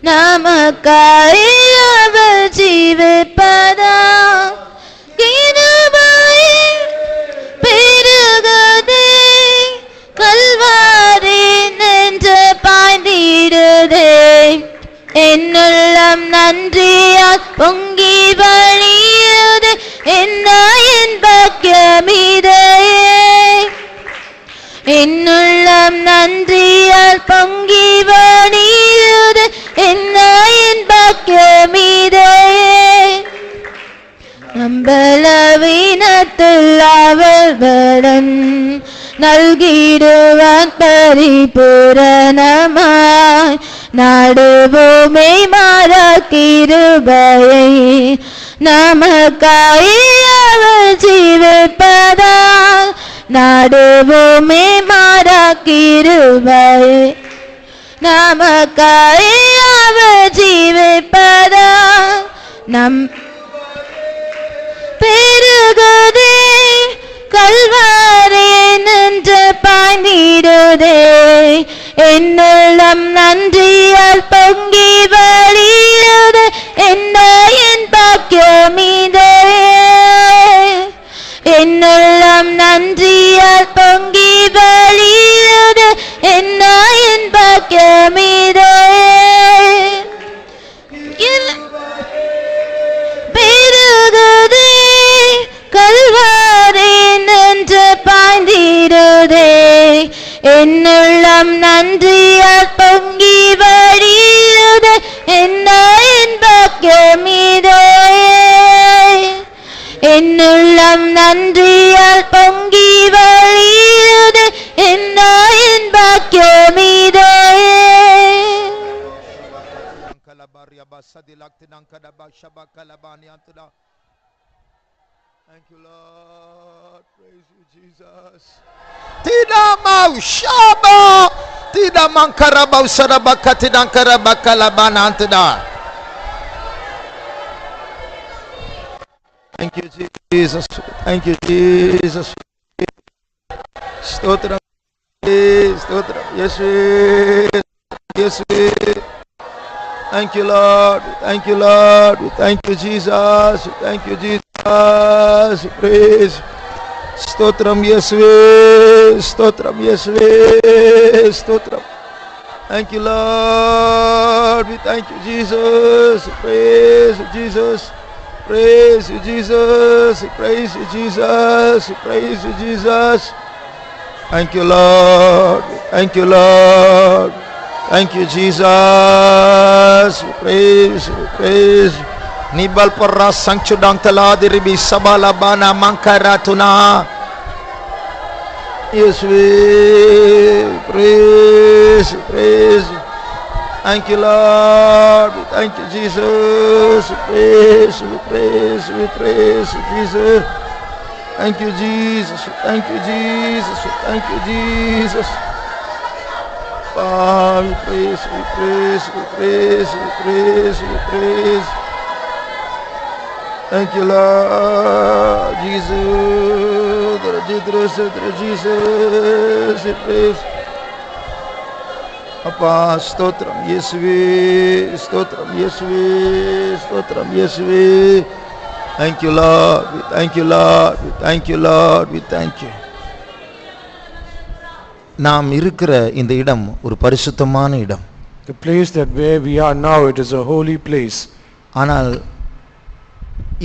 நமக்காய் அவர் ஜீவிப்பதால் கிருபை பெருகுதே, கல்வாரி நின்று பாய்ந்திடுதே. என்னுள்ளம் நன்றியால் பொங்கி வழியுது, என்ன இன்பக்கமிதே. என்னுள்ளம் நன்றியால் பொங்கி வழியுது, என்ன இன்பக்கமிதே. நம்பலவீனத்தில் அவர் பலன் நல்கிடுவான் பரிபூரணமாய். நாடுவோமே மறக்கிருபையை, நமக்காய் அவர் ஜீவிப்பதால். நாடுவோமே மறக்கிருபையை, நமக்காய் அவர் ஜீவிப்பதால். நம் பெருகுதே, கல்வாரி நின்று பாய்ந்திடுதே. என்னுள்ளம் நன்றியால் பொங்கி வழியுது, என்ன இன்பக்கமிதே. என்னுள்ளம் நன்றியால் பொங்கி வழியுது, என்ன இன்பக்கமிதே. பெருகுதே, கல்வாரி நின்று பாய்ந்திடுதே. என்னுள்ளம் நன்றியால் பொங்கி வழியுது, என்ன இன்பக்கமிதே. என்னுள்ளம் நன்றியால் பொங்கி வழியுது, என்ன இன்பக்கமிதே. Thank you, Lord. Praise you, Jesus. Tina mau shaba, tina mankara bausara bakati dankara bakalabana antida. Thank you, Jesus. Thank you, Jesus. Stotram, stotram. Yes, yes. Thank you, Lord. Thank you, Lord. Thank you, Jesus. Thank you, Jesus. Praise. Stotram Yeswe, Stotram Yeswe, Stotram. Thank you, Lord. We thank you, Jesus. Praise you, Jesus. Praise you, Jesus. Praise you, Jesus. Praise you, Jesus. Thank you, Lord. Thank you, Lord. Thank you, Jesus. Praise, praise. Nibal porra sanchudang taladiribi sabalabana mankaratuna. Yes, we praise, praise. Thank you, Lord. Thank you, Jesus. Praise, we praise, we praise Jesus. Thank you, Jesus. Thank you, Jesus. Thank you, Jesus. We praise, we praise, we praise, we praise, we praise. Thank you, Lord Jesus. Jesus, we praise. Appa, stotram, Yeswe, stotram, Yeswe, stotram, Yeswe. Thank you, Lord. We thank you, Lord. We thank you, Lord. We thank you. நாம் இருக்கிற இந்த இடம் ஒரு பரிசுத்தமான இடம். The place that where we are now, it is a holy place. ஆனால்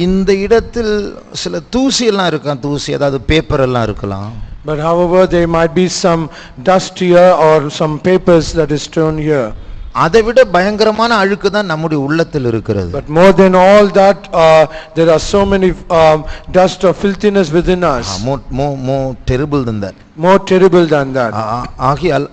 இந்த இடத்தில் சில தூசி எல்லாம் இருக்கலாம், தூசி அதாவது பேப்பர் எல்லாம் இருக்கலாம். But however there might be some dust here or some papers that is thrown here. அதை விட பயங்கரமான அழுக்கு தான் நம்முடைய உள்ளத்தில் இருக்கிறது. But more than all that, there are so many dust or filthiness within us. More terrible than that. More terrible than that. ஆகையால்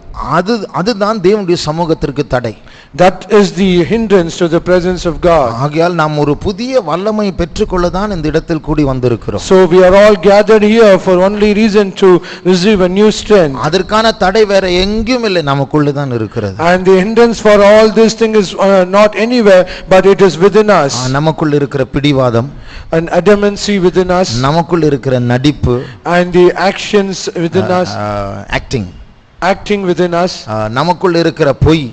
அதுதான் தேவனுடைய சமூகத்திற்கு தடை. That is the hindrance to the presence of God. ஆகையால் நாம் ஒரு புதிய வல்லமை பெற்றுக்கொள்ள தான் இந்த இடத்தில் கூடி வந்திருக்கிறோம். So we are all gathered here for only reason to receive a new strength. அதற்கான தடை வேற எங்கேயும் இல்லை, நமக்குள்ள தான் இருக்கிறது. And the hindrance for all this thing is not anywhere, but it is within us. நமக்குள்ள இருக்கிற பிடிவாதம், an adamancy within us, நமக்குள்ள இருக்கிற நடிப்பு, and the actions within us, acting within us, நமக்குள்ள இருக்கிற பொய்,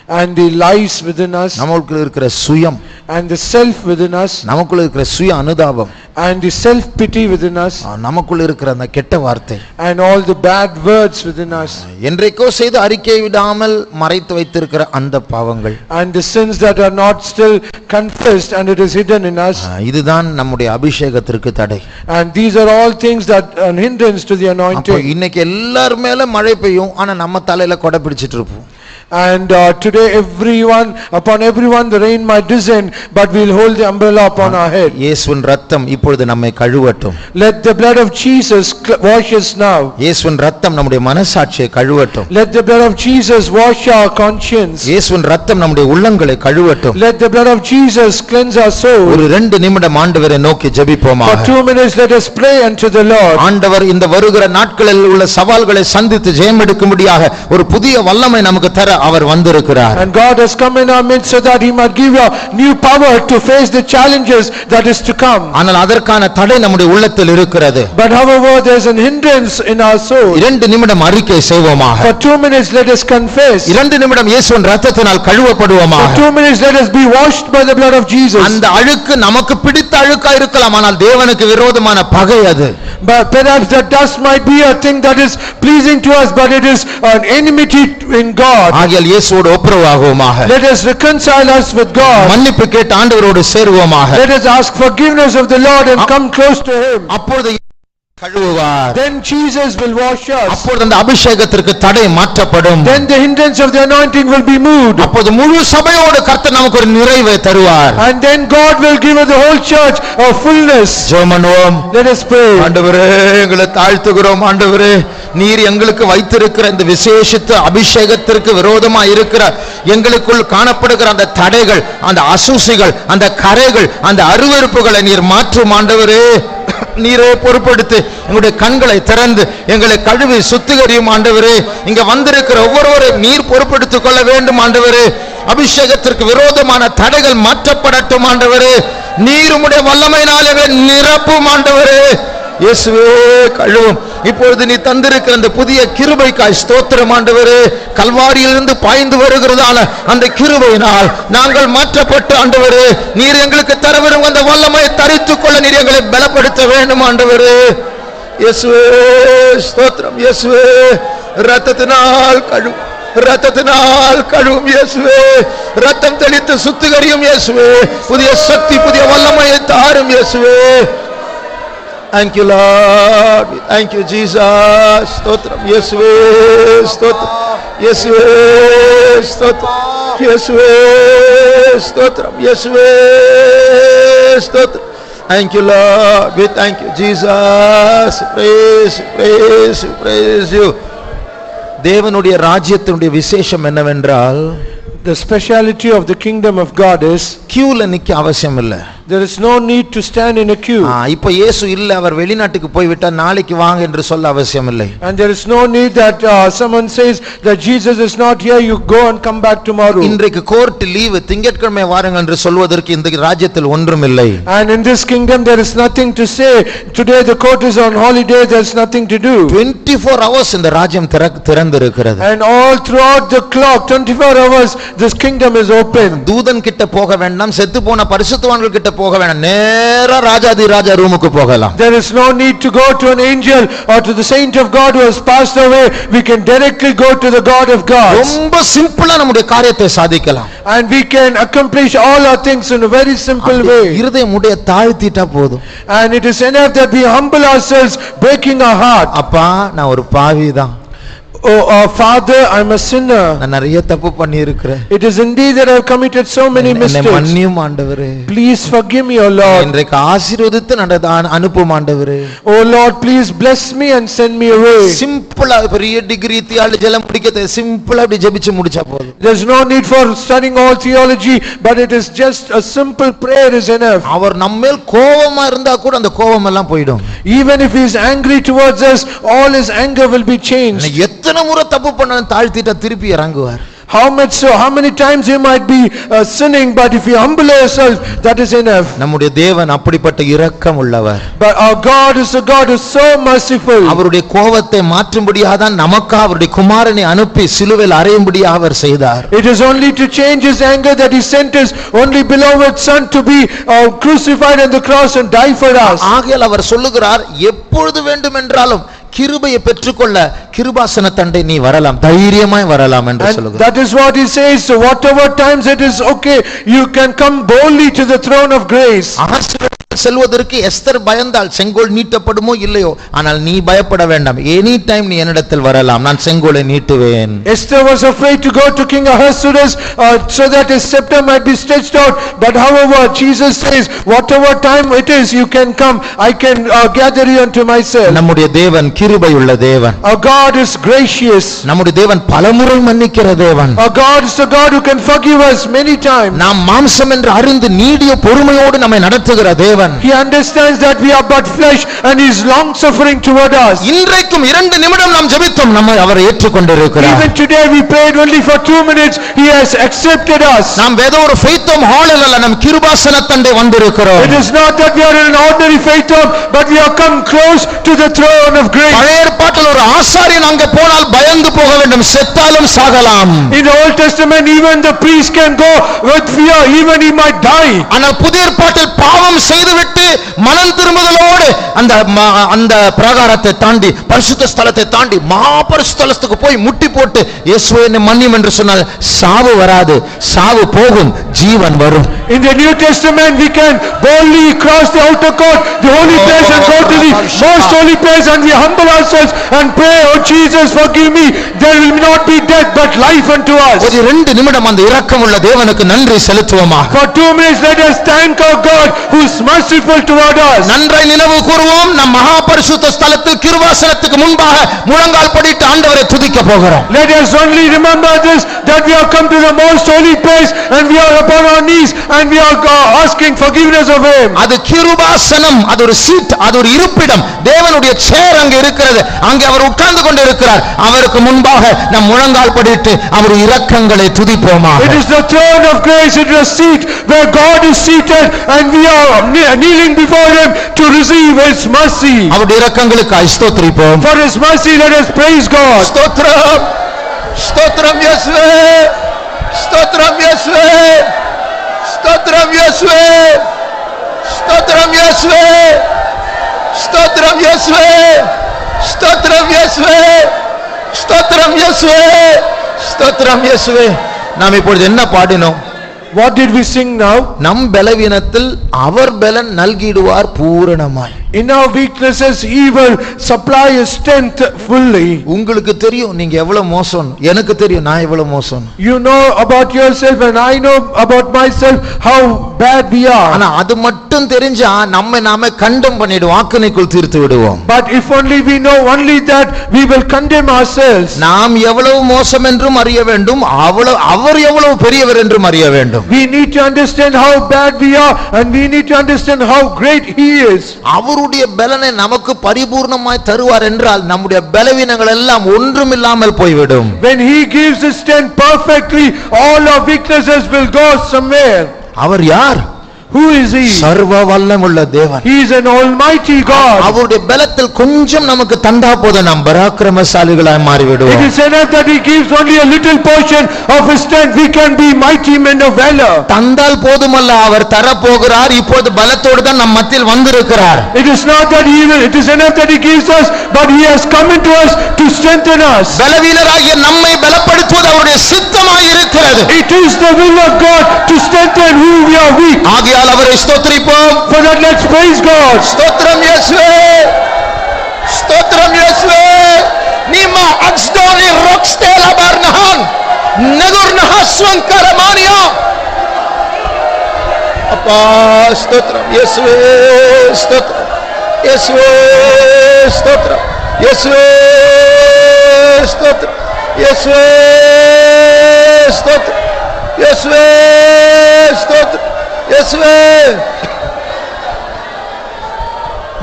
and the lies within us, நமக்குள்ள இருக்கிற சுயம், and the self within us, நமக்குள்ள இருக்கிற சுய அனுதாபம், and the self pity within us, நமக்குள்ள இருக்கிற அந்த கெட்ட வார்த்தை, and all the bad words within us, என்றைக்கோ செய்து அறிக்கை விடாமல் மறைத்து வைத்திருக்கிற அந்த பாவங்கள், and the sins that are not still confessed and it is hidden in us. இதுதான் நம்முடைய அபிஷேகத்திற்கு தடை. And these are all things that are hindrance to the அப்ப anointing. இன்னைக்கு எல்லார் மேல மழை பெய்யும், ஆனா நம்ம தலையில கொடை பிடிச்சிட்டு இருப்போம். And today upon everyone the rain might descend, but we'll hold the umbrella upon our head. இயேசுவின் ரத்தம் இப்பொழுது நம்மை கழுவட்டும். Let the blood of Jesus wash us now. இயேசுவின் ரத்தம் நம்முடைய மனசாட்சியை கழுவட்டும். Let the blood of Jesus wash our conscience. இயேசுவின் ரத்தம் நம்முடைய உள்ளங்களை கழுவட்டும். Let the blood of Jesus cleanse our soul. ஒரு 2 நிமிடம் ஆண்டவரை நோக்கி ஜெபிப்போமா. For 2 minutes let us pray unto the Lord. ஆண்டவர் இந்த வருகிற நாட்களில் உள்ள சவால்களை சந்தித்து ஜெயம் எடுக்கும்படியாக ஒரு புதிய வல்லமை நமக்கு தர அவர் வந்திருக்கிறார். And God has come in our midst so that he might give you new power to face the challenges that is to come. ஆனால் அதற்கான தடை நம்முடைய உள்ளத்தில் இருக்கிறது. But however there is an hindrance in our soul. 2 நிமிடம் அறிக்கை செய்வோமாக. For 2 minutes let us confess. 2 நிமிடம் இயேசுவின் ரத்தத்தினால் கழுவப்படுவோமாக. For 2 minutes let us be washed by the blood of Jesus. அந்த அழுக்கு நமக்கு பிடித்த அழுக்கா இருக்கலாம், ஆனால் தேவனுக்கு விரோதமான பகை அது. But perhaps that dust might be a thing that is pleasing to us, but it is an enmity in God. ஆகையால் இயேசுவோடு ஒப்புரவாகுவோமாக. Let us reconcile us with God. மன்னிப்பு கேட்டு ஆண்டவரோடு சேருவோமாக. Let us ask forgiveness of the Lord and come close to him. அப்பொழுது கழுவுவார். Then Jesus will wash us. அப்பொழுது அந்த அபிஷேகத்திற்கு தடை மாற்றப்படும். Then the hindrance of the anointing will be moved. அப்பொழுது முழு சபையோடு கர்த்தர் நமக்கு ஒரு நிறைவை தருவார். And then God will give us the whole church a fullness. ஜெபம் பண்ணுவோம். Let us pray. ஆண்டவரே, எங்களை தாழ்த்துகிறோம். ஆண்டவரே, நீர் எங்களுக்கு வைத்திருக்கிற இந்த விசேஷித்த அபிஷேகத்திற்கு விரோதமா இருக்கிற எங்களுக்குள் காணப்படுகிற அந்த தடைகள், அந்த அசூசிகள், அந்த கரைகள், அந்த அருவருப்புகளை நீர் மாற்றும். ஆண்டவரே, நீரே பொறுப்படுத்தி எங்களுடைய கண்களை திறந்து எங்களை கழுவி சுத்திகரியும். ஆண்டவரே, இங்க வந்திருக்கிற ஒவ்வொருவரையும் நீர் பொறுப்படுத்திக் கொள்ள வேண்டும். ஆண்டவரே, அபிஷேகத்திற்கு விரோதமான தடைகள் மாற்றப்படட்டும். ஆண்டவரே, நீர் உம்முடைய வல்லமையினால் எங்களை நிரப்பும். ஆண்டவரே, இயேசுவே கழுவும். இப்பொழுது நீ தந்திருக்கிற அந்த புதிய கிருபைக்காய் ஸ்தோத்திரம். ஆண்டவரே, கல்வாரியிலிருந்து பாய்ந்து வருகிறதான அந்த கிருபையினால் நாங்கள் மாற்றப்பட்டு ஆண்டவரே, நீர் எங்களுக்கு தர விரும்பும் அந்த வல்லமையை தரித்துக் கொள்ள நீர் எங்களை பலப்படுத்த வேண்டும். ஆண்டவரே, இயேசுவே ஸ்தோத்திரம். இயேசுவே, இரத்தத்தினால் கழுவும், இரத்தத்தினால் கழுவும். இயேசுவே, இரத்தம் தெளித்து சுத்திகரியும். இயேசுவே, புதிய சக்தி, புதிய வல்லமையை தாரும். இயேசுவே, thank you Lord, thank you Jesus. ஸ்தோத்திரம். இயேசுவே ஸ்தோத்திரம். இயேசுவே ஸ்தோத்திரம். இயேசுவே ஸ்தோத்திரம். இயேசுவே ஸ்தோத்திரம். Thank you Lord, we thank you Jesus. Praise you. தேவனுடைய ராஜ்யத்தினுடைய விசேஷம் என்னவென்றால், The speciality of the kingdom of God is கியூல நிக்க அவசியம் இல்லை. there is no need to stand in a queue. இப்ப இயேசு இல்ல, அவர் வெளிநாட்டுக்கு போய் விட்டார், நாளைக்கு வாங்க என்று சொல்ல அவசியம் இல்லை. And there is no need that someone says that Jesus is not here, you go and come back tomorrow. இன்றைக்கு கோர்ட் லீவு, திங்கட்கிழமை வாருங்க என்று சொல்வதற்கு இந்த ராஜ்யத்தில் ஒன்றும் இல்லை. And in this kingdom there is nothing to say, today the court is on holiday, there is nothing to do. 24 hours இந்த ராஜ்யம் திறந்திருக்கிறது. And all throughout the clock, 24 hours, this kingdom is open. தூதன் கிட்ட போக வேண்டாம், செத்து போன பரிசுத்தவான்கள் கிட்ட போக வேண்டாம், நேரா ராஜாதி ராஜா ரூமுக்கு போகலாம். There is no need to go to an angel or to the saint of God who has passed away. We can directly go to the God of God. ரொம்ப சிம்பிளா நம்முடைய காரியத்தை சாதிக்கலாம். And we can accomplish all our things in a very simple way. இருதயம் உடைய தாழ்த்திட்டா போதும். And it is enough that we humble ourselves, breaking our heart. அப்பா, நான் ஒரு பாவிதான். Oh our Father, I am a sinner. நான் நிறைய தப்பு பண்ணி இருக்கிறேன். It is indeed that I have committed so many mistakes. என்னை மன்னியும் ஆண்டவரே. Please forgive me, O Lord. இன்றைக்கு ஆசீர்வதித்து அனுப்பும் ஆண்டவரே. Oh Lord, please bless me and send me away. சிம்பிளா, பெரிய டிகிரி தியாலஜி எல்லாம் முடிக்கதே, சிம்பிளா அப்படி ஜெபிச்சு முடிச்சா போதும். There is no need for studying all theology, but it is just a simple prayer is enough. அவர் நம்மேல் கோபமா இருந்தா கூட அந்த கோபம் எல்லாம் போய்டும். Even if he is angry towards us, all his anger will be changed. எத்தனை முறை தப்பு பண்ணாலும் தாழ்த்திட்டா திருப்பி இறங்குவார். how many times you might be sinning, but if you humble yourself, that is enough. நம்முடைய தேவன் அப்படிப்பட்ட இரக்கம் உள்ளவர். But our God is a God who is so merciful. அவருடைய கோபத்தை மாற்றும்படியாக தான் நமக்காக அவருடைய குமாரனை அனுப்பி சிலுவையில் அறையும்படியாக அவர் செய்தார். It is only to change his anger that he sent his only beloved son to be crucified on the cross and die for us. ஆகையால் அவர் சொல்லுகிறார், எப்பொழுது வேண்டுமென்றாலும் கிருபையை பெற்றுக்கொள்ள கிருபாசன தண்டை நீ வரலாம், தைரியமாய் வரலாம் என்று சொல்லுகிறார். That is what he says. So whatever times it is okay, you can come boldly to the throne of grace. செல்வதற்கு எஸ்தர் பயந்தால் செங்கோல் நீட்டப்படுமோ இல்லையோ, ஆனால் நீ பயப்பட வேண்டாம், எனி டைம் நீ என்னிடத்தில் வரலாம், நான் செங்கோலை நீட்டுவேன். Esther was afraid to go to King Ahasuerus so that his scepter might be stretched out, but however Jesus says whatever time it is you can come, I can gather you unto myself. நம்முடைய தேவன் கிருபை உள்ள தேவன். Our God is gracious. நம்முடைய தேவன் பலமுறை மன்னிக்கிற தேவன். Our God is the God who can forgive us many times. நாம் மாம்சம் என்று அறிந்து நீடிய பொறுமையோடு நம்மை நடத்துகிற தேவன். He understands that we are but flesh and he is long suffering toward us. இன்றைக்கும் 2 நிமிடம் நாம் ஜெபித்தோம், நம்மை அவர் ஏற்றுக்கொண்டிருக்கிறார். Even today we prayed only for 2 minutes, he has accepted us. நாம் ஏதோ ஒரு faith home ஹாலில் அல்ல, நாம் கிருபாசன தண்டை வந்திருக்கிறோம். It is not that we are in an ordinary faith home, but we have come close to the throne of grace. பழைய ஏற்பாட்டில் ஒரு ஆசாரியன் அங்கே போனால் பயந்து போக வேண்டும், செத்தாலும் சாகலாம். In the Old Testament even the priest can go with fear, even he might die. ஆனால் புதிய ஏற்பாட்டில் பாவம் செய்துவிட்டு மனம் திரும்புதலோடு அந்த பிரகாரத்தை தாண்டி பரிசுத்த ஸ்தலத்தை தாண்டி மகாபரிசுத்தலத்துக்கு போய் முட்டி போட்டு இயேசுவே என்னை மன்னியும் என்று சொன்னால் சாவு வராது, சாவு போகும், ஜீவன் வரும். In the New Testament we can boldly cross the outer court, the holy place, and go to the most holy place, and we humble ourselves and pray, oh Jesus forgive me, there will not be death but life unto us. ஒரு 2 நிமிடம் அந்த இரக்கமுள்ள தேவனுக்கு நன்றி செலுத்துவோமா? For 2 minutes let us thank our God who is merciful toward us. நன்றாய் நினைவு கூறுவோம், நம் மகா பரிசுத்த ஸ்தலத்தில் கிருபாசனத்துக்கு முன்பாக முழங்கால் படிட்டு ஆண்டவரை துதிக்க போகிறோம். Let us only remember this, that we have come to the most holy place and we are upon our knees and we are asking forgiveness of him. அது கிருபாசனம், அது ஒரு சீட், அது ஒரு இருப்பிடம். தேவனுடைய சேர் அங்கே இருக்கிறது, அங்கே அவர் உட்கார்ந்து கொண்டு இருக்கிறார். அவருக்கு முன்பாக நம் முழங்கால் படிட்டு அவர் இரக்கங்களை துதிப்போமா? It is the throne of grace, it is a seat where God is seated and we are kneeling before him to receive his mercy. அவருடைய இரக்கங்களுக்கு ஸ்தோத்திரிப்போம். For his mercy let us praise God. ஸ்தோத்திரம், ஸ்தோத்திரம் இயேசுவே, ஸ்தோத்திரம் இயேசுவே, ஸ்தோத்திரம் இயேசுவே, ஸ்தோத்திரம் இயேசுவே, ஸ்தோத்திரம் இயேசுவே, ஸ்தோத்திரம் இயேசுவே, ஸ்தோத்திரம் இயேசுவே, ஸ்தோத்திரம் இயேசுவே. நாம் இப்பொழுது என்ன பாடினோம்? What did we sing now? நம் பலவீனத்தில் அவர் பலன் நல்கிடுவார் பூரணமாய். In our weaknesses he will supply his strength fully. உங்களுக்கு தெரியும் நீங்க எவ்வளவு மோசம், எனக்கு தெரியும் நான் எவ்வளவு மோசம். You know about yourself and I know about myself how bad we are. ஆனா அது மட்டும் தெரிஞ்சா நாம கண்டம் பண்ணிடுவோம், ஆக்கினைக்குள் தீர்த்து விடுவோம். But if only we know only that, we will condemn ourselves. நாம் எவ்வளவு மோசம் என்றும் அறிய வேண்டும், அவர் எவ்வளவு பெரியவர் என்றும் அறிய வேண்டும். We need to understand how bad we are and we need to understand how great he is. அவருடைய பலனை நமக்கு பரிபூர்ணமாய் தருவார் என்றால் நம்முடைய பலவீனங்கள் எல்லாம் ஒன்றுமில்லாமல் போய்விடும். When he gives his strength perfectly, all our weaknesses will go somewhere. அவர் யார்? Who is he? சர்வ வல்லமுள்ள தேவன். He is an almighty God. அவருடைய பலத்தில் கொஞ்சம் நமக்கு தந்தா போதும், நாம் பராக்கிரமசாலிகளாய் மாறிவிடுவோம். It is enough that he gives only a little portion of his strength, we can be mighty men of valor. தந்தால் போதுமல்ல, அவர் தர போகிறார். இப்போது பலத்தோடு தான் நம் மத்தியில் வந்திருக்கிறார். It is not that he will, it is enough that he gives us, but he has come into us to strengthen us. பலவீனராகிய நம்மை பலப்படுத்துவது அவருடைய சித்தமாய் இருக்கிறது. It is the will of God to strengthen who we are weak. ஆகையால் அவரை ஸ்தோத்திரிப்போம். For that let's praise God. ஸ்தோத்திரம் இயேசுவே, ஸ்தோத்திரம் இயேசுவே. நிமா அக்ஸ்டோனி ராக்ஸ்டேலா பர்னஹான் நகுர்னஹஸ்வன் கரமானியா. அப்பா ஸ்தோத்திரம் இயேசுவே, ஸ்தோத்திரம் இயேசுவே, ஸ்தோத்திரம் இயேசுவே, ஸ்தோத்திரம் இயேசுவே, ஸ்தோத்திரம் இயேசுவே, ஸ்தோத்திரம் இயேசுவே.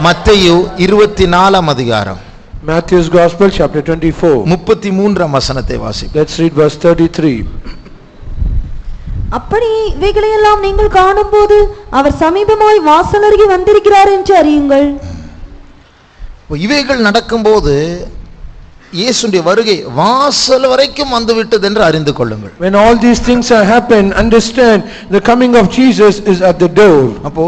மத்தேயு 24 அதிகாரம். Matthew's Gospel, chapter 24. 33ஆம் வசனத்தை வாசிப்போம். Let's read verse 33. அப்படி இவைகளையெல்லாம் நீங்கள் காணும்போது அவர் சமீபமாய் வாசல் அருகே வந்திருக்கிறார் என்று அறியுங்கள். இவைகள் நடக்கும்போது இயேசுடைய வருகை வாசல் வரைக்கும் வந்துவிட்டது என்று அறிந்து கொள்ளுங்கள். When all these things have happened, understand the coming of Jesus is at the door. அப்போ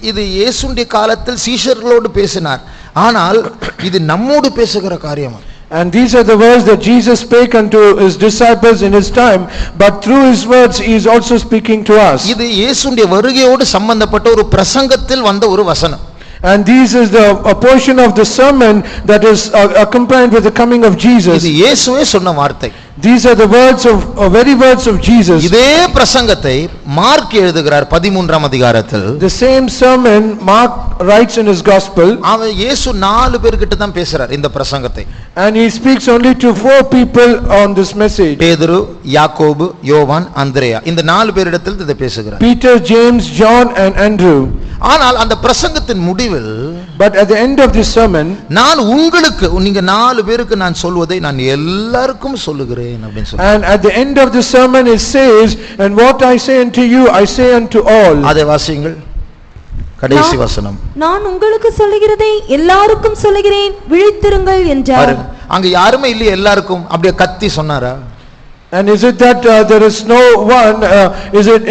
இது இயேசுடைய காலத்தில் சீஷர்களோடு பேசினார். ஆனால் இது நம்மோடு பேசுகிற காரியம். And these are the words that Jesus spake unto his disciples in his time, but through his words he is also speaking to us. இது இயேசுடைய வருகையோடு சம்பந்தப்பட்ட ஒரு பிரசங்கத்தில் வந்த ஒரு வசனம். And this is a portion of the sermon that is accompanied with the coming of Jesus. இது இயேசுவே சொன்ன வார்த்தை. These are the words of very words of Jesus. இதே பிரசங்கத்தை மார்க் எழுதுகிறார் 13ஆம் அதிகாரத்தில். The same sermon Mark writes in his gospel. அவன் இயேசு 4 பேர்கிட்ட தான் பேசுறார் இந்த பிரசங்கத்தை. And he speaks only to 4 people on this message. பேதுரு, யாக்கோபு, யோவான், அந்திரேயா. இந்த 4 பேரிடத்தில் இதை பேசுகிறார். Peter, James, John and Andrew. ஆனால் அந்த பிரசங்கத்தின் முடிவில் But at the end of this sermon, நான் உங்களுக்கு நீங்க 4 பேருக்கு நான் சொல்வதை நான் எல்லாருக்கும் சொல்லுகிறேன் அப்படினு சொல்றார். and at the end of the sermon it says, and what I say unto you I say unto all. அதை வாசியுங்கள். கடைசி வசனம். நான் உங்களுக்கு சொல்லுகிறதை எல்லாருக்கும் சொல்லுகிறேன், விழித்திருங்கள் என்றார். அங்க யாருமே இல்ல எல்லாருக்கும் அப்படியே கத்தி சொன்னாரா? And is it that there is no one, is it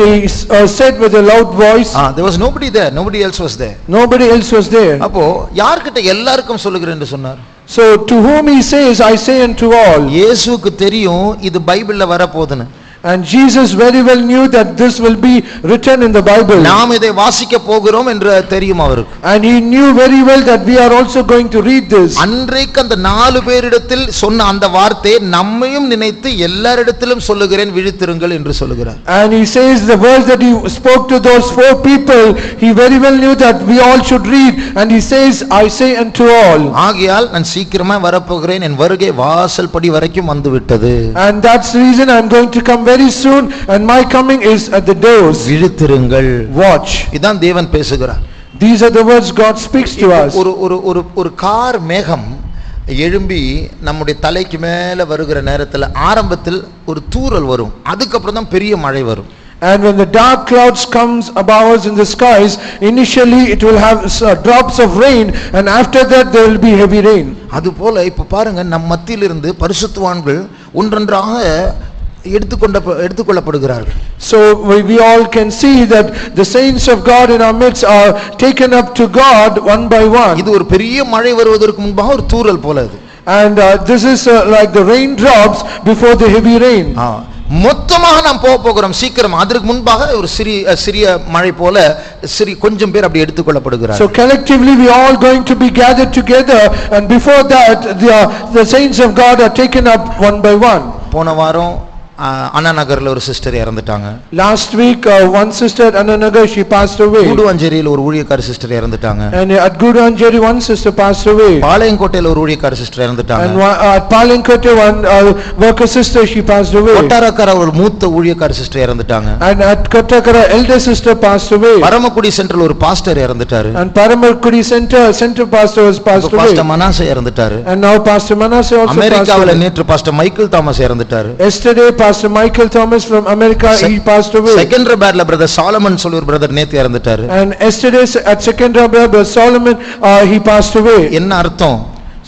said with a loud voice? There was nobody there, nobody else was there. Nobody else was there. அப்போ யார்கிட்ட எல்லாருக்கும் சொல்லுகிறேன் என்று சொன்னார்? So to whom he says I say unto all. இயேசுவுக்கு தெரியும் இது பைபிள்ல வர போகுதுன்னு. And Jesus very well knew that this will be written in the Bible. நாம் இதை வாசிக்க போகிறோம் என்று தெரியும் அவருக்கு. And he knew very well that we are also going to read this. அன்றைக்கு அந்த 4 பேரிடத்தில் சொன்ன அந்த வார்த்தையை நம்மையும் நினைத்து எல்லாரிடத்திலும் சொல்லுகிறேன் விழித்திருங்கள் என்று சொல்லுகிறார். And he says the words that he spoke to those 4 people, he very well knew that we all should read, and he says I say unto all. ஆகையால் நான் சீக்கிரமா வரப்போகிறேன், என் வருகை வாசல் படி வரைக்கும் வந்து விட்டது. And that's the reason I'm going to come very soon, and my coming is at the doors. விழித்திருங்கள். Watch. இதான் தேவன் பேசுகிறார். These are the words God speaks to us. ஒரு கார் மேகம் எழும்பி நம்முடைய தலைக்கு மேல வருகிற நேரத்தில் ஆரம்பத்தில் ஒரு தூறல் வரும், அதுக்கப்புறம் தான் பெரிய மழை வரும். And when the dark clouds comes above us in the skies, initially it will have drops of rain, and after that there will be heavy rain. அதுபோல இப்ப பாருங்க, நம் மத்தியிலிருந்து பரிசுத்தவான்கள் ஒன்றொன்றாக எடுத்துக்கொள்ளப்படுகிறார்கள். So we all can see that the saints of God in our midst are taken up to God one by one. இது ஒரு பெரிய மழை வருவதற்கு முன்பாக ஒரு தூறல் போல இது. And this is like the raindrops before the heavy rain. மொத்தமாக நாம் போகிறோம் சீக்கிரம். அதற்கு முன்பாக ஒரு சிறிய மழை போல கொஞ்சம் பேர் அப்படி எடுத்துக்கொள்ளப்படுகிறார்கள். So collectively we all going to be gathered together, and before that the saints of God are taken up one by one. போன வாரம் அண்ணா நகர்ல ஒரு சிஸ்டர் இறந்துட்டாங்க. Last week one sister at Anna Nagar, she passed away. குடுவாஞ்சேரியில ஒரு ஊழியக்கார sister இறந்துட்டாங்க. And at Guduanjeri one sister passed away. பாளையங்கோட்டையில ஒரு ஊழியக்கார sister இறந்துட்டாங்க. And at Palankote one worker sister, she passed away. கொட்டாரக்கர ஒரு மூத்த ஊழியக்கார சிஸ்டர் இறந்துட்டாங்க. And at Kotakara elder sister passed away. Paramakudi central ஒரு pastor இறந்துட்டாரு. And Paramakudi center pastor was passed away. Pastor Manasseh இறந்துட்டாரு. And now Pastor Manasseh also passed away. அமெரிக்காவில நேற்று pastor Michael Thomas இறந்துட்டாரு. Yesterday Pastor Michael Thomas from America, he passed away. செகண்டராபாத்ல brother Solomon சொல்லி ஒரு brother நேத்து இறந்துட்டாரு. And yesterday at Secunderabad, Brother Solomon, he passed away. என்ன அர்த்தம்?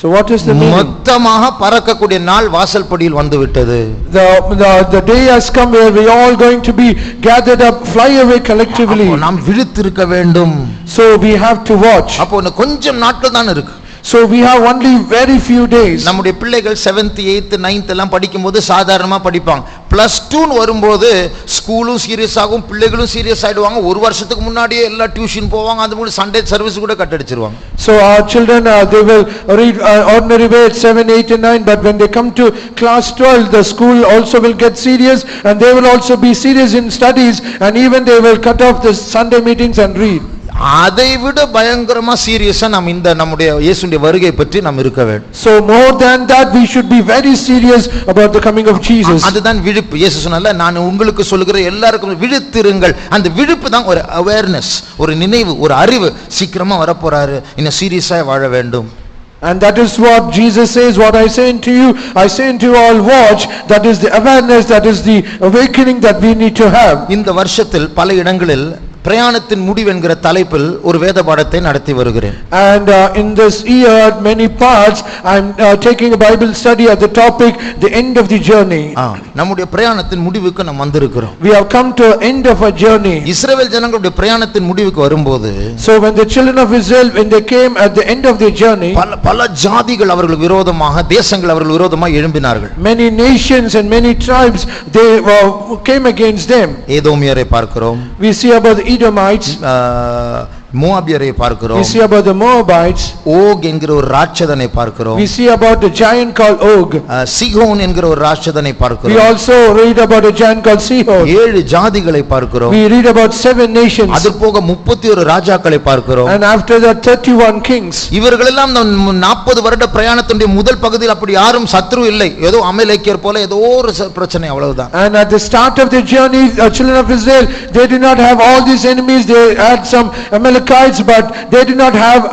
So what is the meaning? மொத்தமாக பறக்கக்கூடிய நாள் வாசல் படியில் வந்து விட்டது. The day has come where we all going to be gathered up, fly away collectively. நாம் விழித்திருக்க வேண்டும். So we have to watch. அப்போ கொஞ்சம் நாட்கள் தான் இருக்கு. So we have only very few days. நம்முடைய பிள்ளைகள் 7th 8th 9th எல்லாம் படிக்கும்போது சாதாரணமா படிப்பாங்க. +2 வரும்போது ஸ்கூலும் சீரியஸ் ஆகும், பிள்ளைகளும் சீரியஸ் ஆயிடுவாங்க. ஒரு வருஷத்துக்கு முன்னாடியே எல்லா டியூஷன் போவாங்க, அது மூலம் சண்டே சர்வீஸ் கூட cut அடிச்சிருவாங்க. So our children they will read ordinary way at 7 8 and 9, but when they come to class 12 the school also will get serious, and they will also be serious in studies, and even they will cut off the Sunday meetings and read. அதை விட பயங்கரமா சீரியஸா நாம் இந்த நம்முடைய இயேசுவின் வருகை பற்றி நாம் இருக்க வேண்டும். So more than that we should be very serious about the coming of Jesus. அதுதான் விழிப்பு. இயேசு சொன்னால நான் உங்களுக்கு சொல்லுகிற எல்லாருக்கும் விழித்திருங்கள். அந்த விழிப்பு தான் ஒரு அவேர்னஸ், ஒரு நினைவு, ஒரு அறிவு. சீக்கிரமா வர போறாரு, இன்னும் சீரியஸா வாழ வேண்டும். And that is what Jesus says, what I say unto you, I say unto you all, watch. That is the awareness, that is the awakening that we need to have. இந்த வருஷத்தில் பல இடங்களில் பிரயாணத்தின் முடிவு என்கிற தலைப்பில் ஒரு வேத பாடத்தை நடத்தி வருகிறேன். And in this year, many parts, I'm taking a Bible study at the topic, the end of the journey. நம்முடைய பிரயாணத்தின் முடிவுக்கு நாம் வந்திருக்கிறோம். We have come to the end of our journey. இஸ்ரவேல் ஜனங்களுடைய பிரயாணத்தின் முடிவுக்கு வரும்போது, so when the children of Israel, when they came at the end of their journey, பல ஜாதிகள் அவர்களுக்கு விரோதமாக, தேசங்கள் அவர்களுக்கு விரோதமாக எழும்பினார்கள். Many nations and many tribes, they came against them. ஏதோமியரை பார்க்கிறோம். We see about the Edomites, மோவாபியரை பார்க்கிறோம். we see about the Moabites. Okay என்கிற ஒரு ராட்சதனை பார்க்கிறோம். we see about the giant called Og. சீகோன் என்கிற ஒரு ராட்சதனை பார்க்கிறோம். we also read about a giant called Sihon. 7 ஜாதிகளை பார்க்கிறோம். we read about 7 nations. அது போக 31 ராஜாக்களை பார்க்கிறோம். and after that 31 kings. இவர்கள் எல்லாம் 40 வருட பிரயாணத்தினுடைய முதல் பகுதியில் அப்படி யாரும் சத்ரு இல்லை. ஏதோ அமலேக்கியர் போல ஏதோ ஒரு பிரச்சனை, அவ்வளவுதான். and at the start of the journey, children of Israel, they did not have all these enemies. They had some Amalekites, but they did not have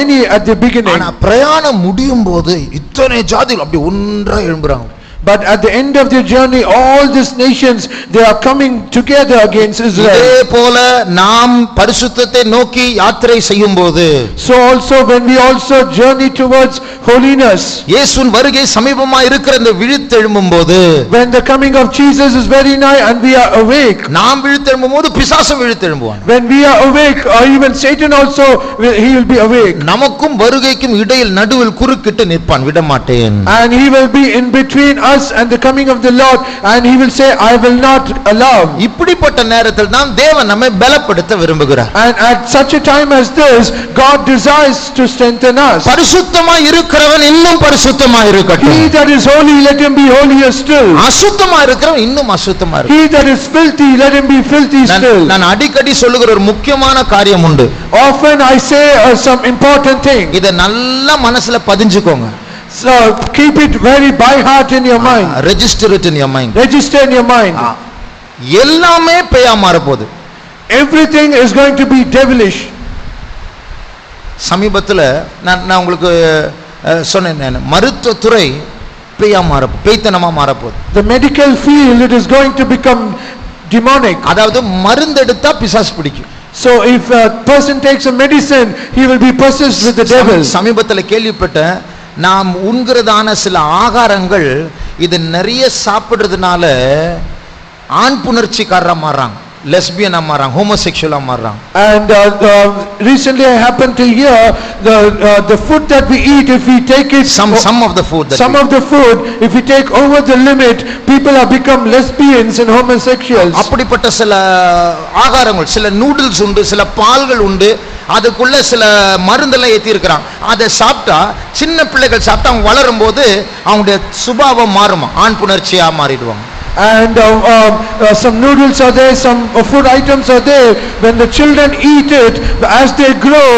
any at the beginning. ஆனா பிரயாணம் முடியும் போது இத்தனை ஜாதிகள் அப்படி ஒன்றா எழும்புறாங்க. But at the end of their journey, all these nations, they are coming together against Israel. இதே போல நாம் பரிசுத்தத்தை நோக்கி யாத்திரை செய்யும்போது, so also when we also journey towards holiness, இயேசுவின் வருகை சமீபமாக இருக்கிற இந்த விழித்தெழும்பும்போது, when the coming of Jesus is very nigh and we are awake, நாம் விழித்தெழும்பும்போது பிசாசு விழித்தெழும்புவான். when we are awake, or even Satan also, he will be awake. நமக்கும் வருகைக்கும் இடையில் நடுவில் குறுக்கிட்டு நிற்பான், விட மாட்டேன். and he will be in between us and the coming of the Lord, and he will say, I will not allow. இப்படிப்பட்ட நேரத்தில் தான் தேவன் நம்மை பலப்படுத்த விரும்புகிறார். and at such a time as this, God desires to strengthen us. பரிசுத்தமாய் இருக்கிறவன் இன்னும் பரிசுத்தமாய் இருக்கட்டும். he that is holy, let him be holier still. அசுத்தமாய் இருக்கிறவன் இன்னும் அசுத்தமாய் இருக்கட்டும். he that is filthy, let him be filthy still. நான் அடிக்கடி சொல்லுகிற ஒரு முக்கியமான காரியம் உண்டு. often I say some important thing. இத நல்லா மனசுல பதிஞ்சுக்கோங்க. so keep it very by heart in your mind. register it in your mind. register in your mind. எல்லாமே பேயா மாற போகுது. everything is going to be devilish. சமீபத்துல நான் உங்களுக்கு சொன்னேன், மருத்துவத்துறை பேயா மாற, பேய்த்தனமா மாற போகுது. the medical field, it is going to become demonic. அதாவது மருந்து எடுத்தா பிசாசு பிடிக்கும். so if a person takes a medicine, he will be possessed with the devil. சமீபத்துல கேள்விப்பட்டேன், நாம் உண்கிறதான சில ஆகாரங்கள் இது நிறைய சாப்பிடுறதுனால ஆண் புணர்ச்சிக்காரரா மாறாங்க, lesbian மாறாங்க, homosexual மாறாங்க. and recently I happened to hear the food that we eat, if we take it, some of the food that some of the food, if we take over the limit, people have become lesbians and homosexuals. அப்படிப்பட்ட சில ஆகாரங்கள், சில noodles உண்டு, சில பால்கள் உண்டு, அதுக்குள்ள சில மருந்தெல்லாம் ஏத்தி இருக்கிறாங்க. அதை சாப்பிட்டா, சின்ன பிள்ளைகள் சாப்பிட்டா அவங்க வளரும் போது அவங்களுடைய சுபாவம் மாறுமா, ஆண் புணர்ச்சியா மாறிடுவாங்க. and some noodles are there, some food items are there. when the children eat it, as they grow,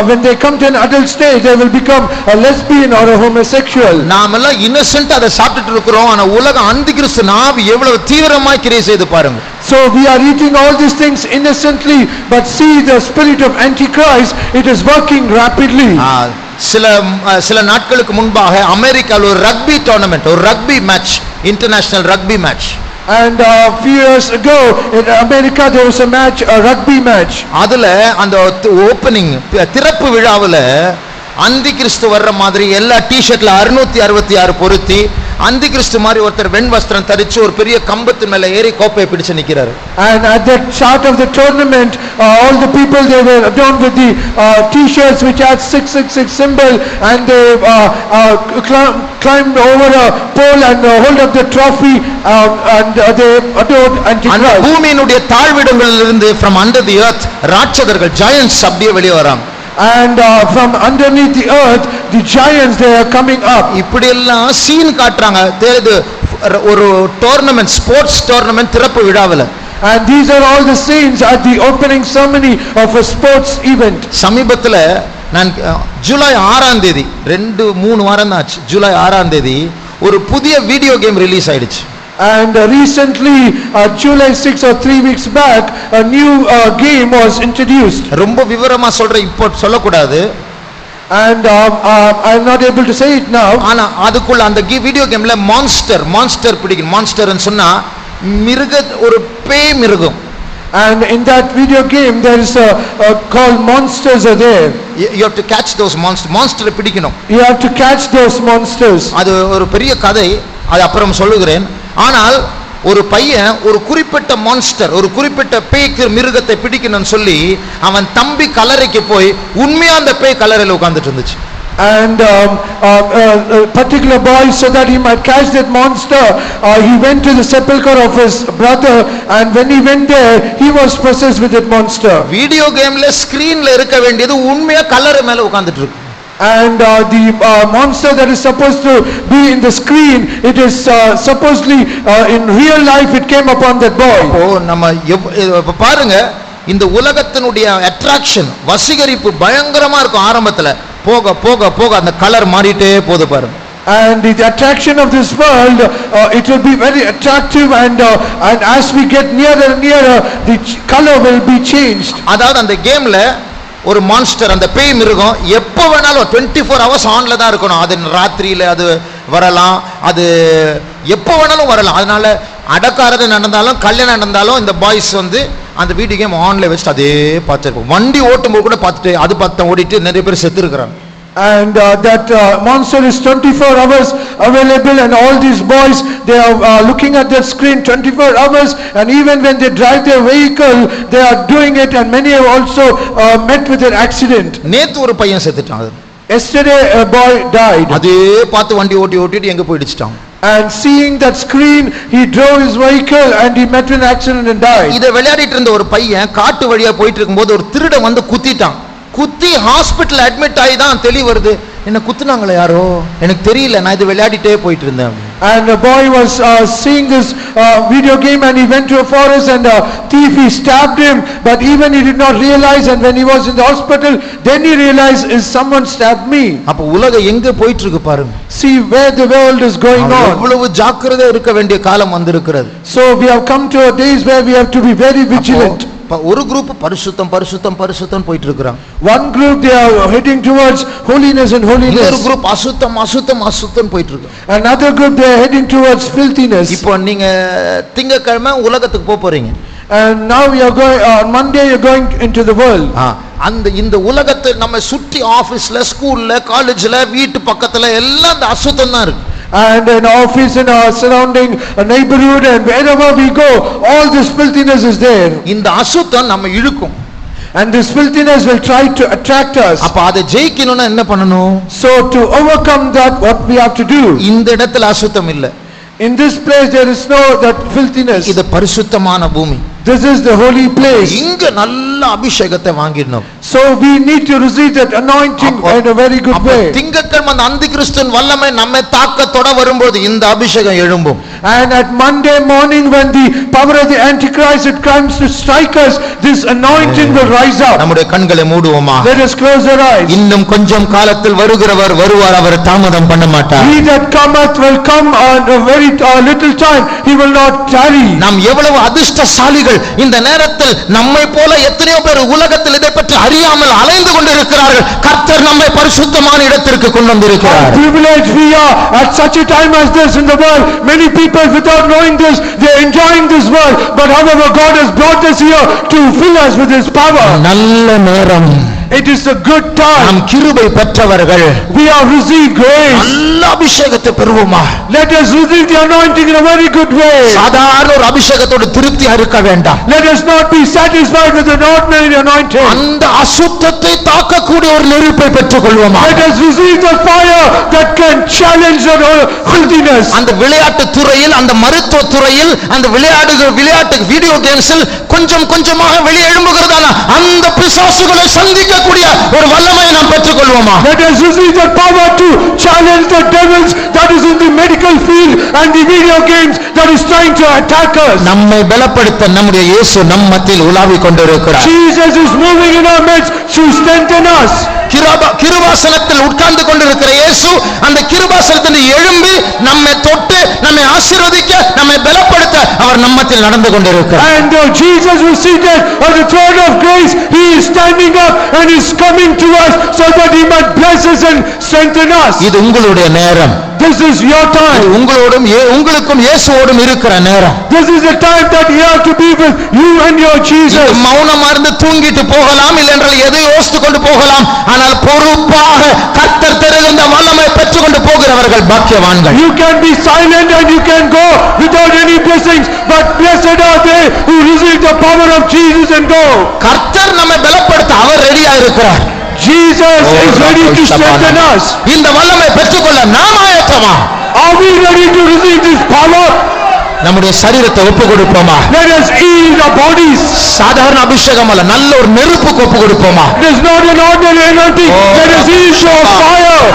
when they come to an adult stage, they will become a lesbian or a homosexual. நாமெல்லாம் Innocent அதை சாப்பிட்டுட்டு இருக்கிறோம், ஆனா உலக அந்திகிறிஸ்து நாவி எவ்வளவு தீவிரமாய் கிரியை செய்து பாருங்க. so we are eating all these things innocently, but see the spirit of Antichrist, it is working rapidly. சில நாட்களுக்கு முன்பாக அமெரிக்காவில் ஒரு ரக்பி டோர்னமெண்ட், ஒரு rugby match, international rugby match. and a few years ago in America there was a match, a rugby match. அதுல அந்த opening திறப்பு விழாவுல அந்தி கிறிஸ்து வர்ற மாதிரி எல்லா டி-ஷர்ட்ல 666 பொருத்தி அந்தி கிறிஸ்து மாதிரி ஒருத்தர் வெண் வஸ்திரம் தரிச்சு ஒரு பெரிய கம்பத்து மேல ஏறி கோப்பையை பிடிச்சு நிக்கிறாரு. and at that start of the tournament, all the people, they were adorned with the t-shirts which had 666 symbol, and they climbed over a pole and hold up the trophy, and they adored Antichrist. பூமியினுடைய தாழ்விடங்களிலிருந்து from under the earth ராட்சதர்கள், giants அப்படியே வெளியே வராங்க. and from underneath the earth, the giants, they are coming up. இப்படி எல்லாம் scene காட்டுறாங்க. தெரியுது, ஒரு tournament, sports tournament திறப்பு விழாவுல. and these are all the scenes at the opening ceremony of a sports event. சமீபத்துல நான் ஜூலை 6ஆம் தேதி, 2-3 வாரம் தான் ஆச்சு, ஜூலை 6ஆம் தேதி ஒரு புதிய வீடியோ கேம் ரிலீஸ் ஆயிடுச்சு. and recently, July 6 or 3 weeks back, a new game was introduced. ரொம்ப விவரமா சொல்றேன், இப்போ சொல்லக்கூடாது. And I'm not able to say it now. ஆனா அதுக்குள்ள அந்த வீடியோ கேம்ல மான்ஸ்டர் பிடிக்கும். மான்ஸ்டர்னு சொன்னா மிருக, ஒரு பேய் மிருகம். And in that video game there is called monsters are there. You have to catch those monster பிடிக்கணும். You have to catch those monsters. அது ஒரு பெரிய கதை, அது அப்புறம் சொல்லுகிறேன். ஆனால் ஒரு பையன் ஒரு குறிப்பிட்ட மான்ஸ்டர், ஒரு குறிப்பிட்ட பேய்க்கு மிருகத்தை பிடிக்கணும்னு சொல்லி அவன் தம்பி கல்லறைக்கு போய் உண்மையா அந்த பேய் கல்லறையில உட்கார்ந்துட்டு இருந்துச்சு. And a particular boy, so that he might catch that monster, he went to the sepulcher of his brother, and when he went there he was possessed with that monster. Video கேம்ல ஸ்கிரீன்ல இருக்க வேண்டியது உண்மையா கல்லறை மேல உட்கார்ந்துட்டு இருக்கு. And the monster that is supposed to be in the screen, it is supposedly in real life it came upon that boy. நம்ம பாருங்க, இந்த உலகத்தினுடைய அட்ராக்ஷன், வசீகரிப்பு பயங்கரமா இருக்கும். ஆரம்பத்துல போக போக போக அந்த கலர் மாறிட்டே போகுது பாருங்க. And the attraction of this world, it will be very attractive, and as we get nearer and nearer the color will be changed. அதாவது அந்த கேம்ல ஒரு மான்ஸ்டர், அந்த பேய் மிருகம் எப்போ வேணாலும் 24 hours ஆன்ல தான் இருக்கணும். அது ராத்திரியில அது வரலாம், அது எப்போ வேணாலும் வரலாம். அதனால அடக்காரது நடந்தாலும் கல்யாணம் நடந்தாலும் இந்த பாய்ஸ் வந்து அந்த வீடியோ கேம் ஆன்ல வச்சுட்டு அதே பார்த்துருப்போம். வண்டி ஓட்டும் போது கூட பார்த்துட்டு அது பார்த்து ஓடிட்டு நிறைய பேர் செத்து இருக்கிறாங்க. And that monster is 24 hours available, and all these boys, they are looking at that screen 24 hours, and even when they drive their vehicle they are doing it, and many have also met with an accident. நேத்து ஒரு பையன் செத்துட்டான். Yesterday a boy died. அதே பார்த்து வண்டி ஓட்டிட்டு எங்க போயிடுச்சிட்டான். And seeing that screen he drove his vehicle and he met with an accident and died. இத விளையாடிட்டு இருந்த ஒரு பையன் காட்டு வழியா போயிட்டு இருக்கும்போது ஒரு திருடன் வந்து குத்திட்டான். குத்தி ஹாஸ்பிடல் அட்மிட் ஆகி தான் தெளி வருது, என்ன குத்துனாங்களே யாரோ எனக்கு தெரியல, நான் இது விளையாடிட்டே போயிட்டு இருந்தேன். And the boy was seeing this video game, and he went to a forest, and a thief, he stabbed him, but even he did not realize, and when he was in the hospital then he realized, is someone stabbed me. அப்ப உலகம் எங்க போயிட்டு இருக்கு பாருங்க. See where the world is going on. எவ்வளவு ஜாக்கிரதையா இருக்க வேண்டிய காலம் வந்திருக்கிறது. So we have come to a days where we have to be very vigilant. ஒரு குரூப் பரிசுத்தம் பரிசுத்தம் பரிசுத்தம் போயிட்டு இருக்காங்க. One group they are heading towards holiness and holiness. இன்னொரு குரூப் அசுத்தம் அசுத்தம் அசுத்தம் போயிட்டு இருக்கு. Another group they are heading towards filthiness. இப்போ நீங்க திங்கட்கிழமை உலகத்துக்கு போறீங்க. And now we are going on Monday, you are going into the world. அந்த இந்த உலகத்தை நம்ம சுற்றி ஆபீஸ்ல, ஸ்கூல்ல, காலேஜ்ல, வீட்டு பக்கத்துல எல்லாம் அந்த அசுத்தம் தான் இருக்கு. And in office, in our surrounding neighborhood, and wherever we go, all this filthiness is there. இந்த அசுத்தம் நம்ம இழுக்கும். And this filthiness will try to attract us. அப்ப அதை ஜெயிக்கணும்னா என்ன பண்ணணும்? So to overcome that, what we have to do? இந்த இடத்துல அசுத்தம் இல்ல. In this place there is no that filthiness. இது பரிசுத்தமான பூமி. This is the holy place. இங்க நல்ல அபிஷேகத்தை வாங்கிடணும். So we need to receive that anointing in a very good way. திங்கட்கிழமை அந்த அந்தி கிறிஸ்துவின் வல்லமை நம்மை தாக்க தொட வரும்போது இந்த அபிஷேகம் எழும்பும். And at Monday morning when the power of the Antichrist it comes to strike us, this anointing will rise up. நம்முடைய கண்களை மூடுவோமா? Let us close our eyes. இன்னும் கொஞ்சம் காலத்தில் வருகிறவர் வருவார், அவர் தாமதம் பண்ண மாட்டார். He that cometh will come on a very little time, he will not tarry. நாம் எவ்வளவு அதிர்ஷ்டசாலிகள். இந்த நேரத்தில் நம்மை போல எத்தனையோ பேர் உலகத்தில் இதை பற்றி அறியாமல் அலைந்து கொண்டிருக்கிறார்கள். கர்த்தர் நம்மை பரிசுத்தமான இடத்திற்கு கொண்டு வந்திருக்கிறார். Privileged we are at such a time as this in the world. Many people without knowing this, they are enjoying this world, but however God has brought us here to fill us with his power. நல்ல நேரம். It is a good time. நாம் கிருபை பெற்றவர்கள். We have received grace. நல்ல அபிஷேகத்தை பெறுவோமா? Let us receive the anointing in a very good way. சாதாரண ஒரு அபிஷேகத்தோடு திருப்தியா இருக்க வேண்டாம். Let us not be satisfied with an ordinary anointing. அந்த அசுத்தத்தை தாக்கக்கூடிய ஒரு நெருப்பை பெற்றுக் கொள்வோமா? Let us receive the fire that can challenge the filthiness. அந்த விளையாட்டு துறையில், அந்த மருத்துவ துறையில், அந்த விளையாட்டு வீடியோ கேம்ஸில் கொஞ்சம் கொஞ்சமாக வெளியே எழும்புகிறதான அந்த பிசாசுகளை சந்திக்கக்கூடிய ஒரு வல்லமையை நாம் பெற்றுக் கொள்வோமா? Let us receive the power to challenge the devils that is in the medical field and the video games that is trying to attack us. நம்மை பலப்படுத்த நம்முடைய இயேசு நம் மத்தியில் உலாவிக் கொண்டிருக்கிறார். Jesus is moving in our midst to strengthen us. கிருபாசனத்தில் உட்கார்ந்து கொண்டிருக்கிற இயேசு அந்த கிருபாசனத்தில் எழும்பி நம்மை தொட்டு நம்மை ஆசீர்வதிக்க நம்மை பலப்படுத்த அவர் நம்மத்தில் நடந்து கொண்டிருக்கிறார். And Jesus who is seated on the throne of grace, he is standing up and is coming to us so that he might bless us and strengthen us. இது உங்களுடைய நேரம். This is your time. உங்களோடும் உங்களுக்கும் இயேசுவோடும் இருக்கிற நேரம். This is the time that you have to be with you and your Jesus. மௌனமா இருந்து தூங்கிட்டு போகலாம், இல்லையென்றால் எதை யோசித்துக் கொண்டு போகலாம். ஆனால் பொறுப்பாக கர்த்தர் தருகின்ற வல்லமை பெற்றுக் கொண்டு போகிறவர்கள் பாக்கியவான்கள். You can be silent and you can go without any blessings, but blessed are they who receive the power of Jesus and go. கர்த்தர் நம்மை பலப்படுத்த அவர் ரெடியா இருக்கிறார். Jesus is ready to strengthen us. இந்த வல்லமை பெற்றுக்கொள்ள நாம் ஆயத்தமா? Are we ready to receive this power? நம்முடைய சரீரத்தை ஒப்பு கொடுப்போமா? Let us yield our bodies. சாதாரண அபிஷேகம் அல்ல, நல்ல ஒரு நெருப்புக்கு ஒப்பு கொடுப்போமா? It is not an ordinary anointing. Let us yield to fire.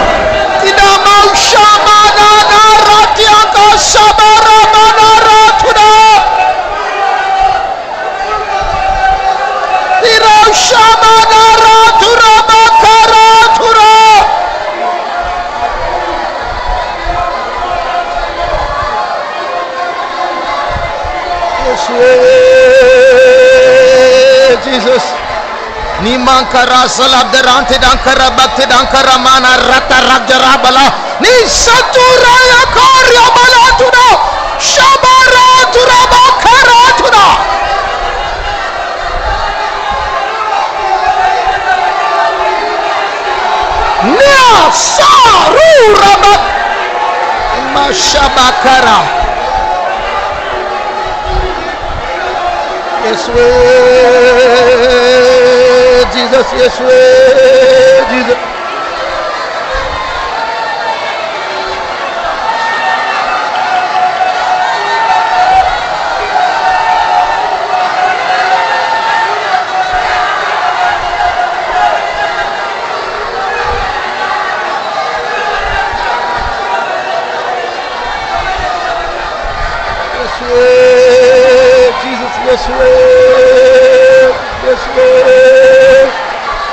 Jesus Nimankara salabdarante dankara bhakti dankara mana rata rajara bala ni saturaya karya bala tuna shabara turaba kara tuna na saruraba mashabakara. Yeswe Jesus, Yeswe Jesus.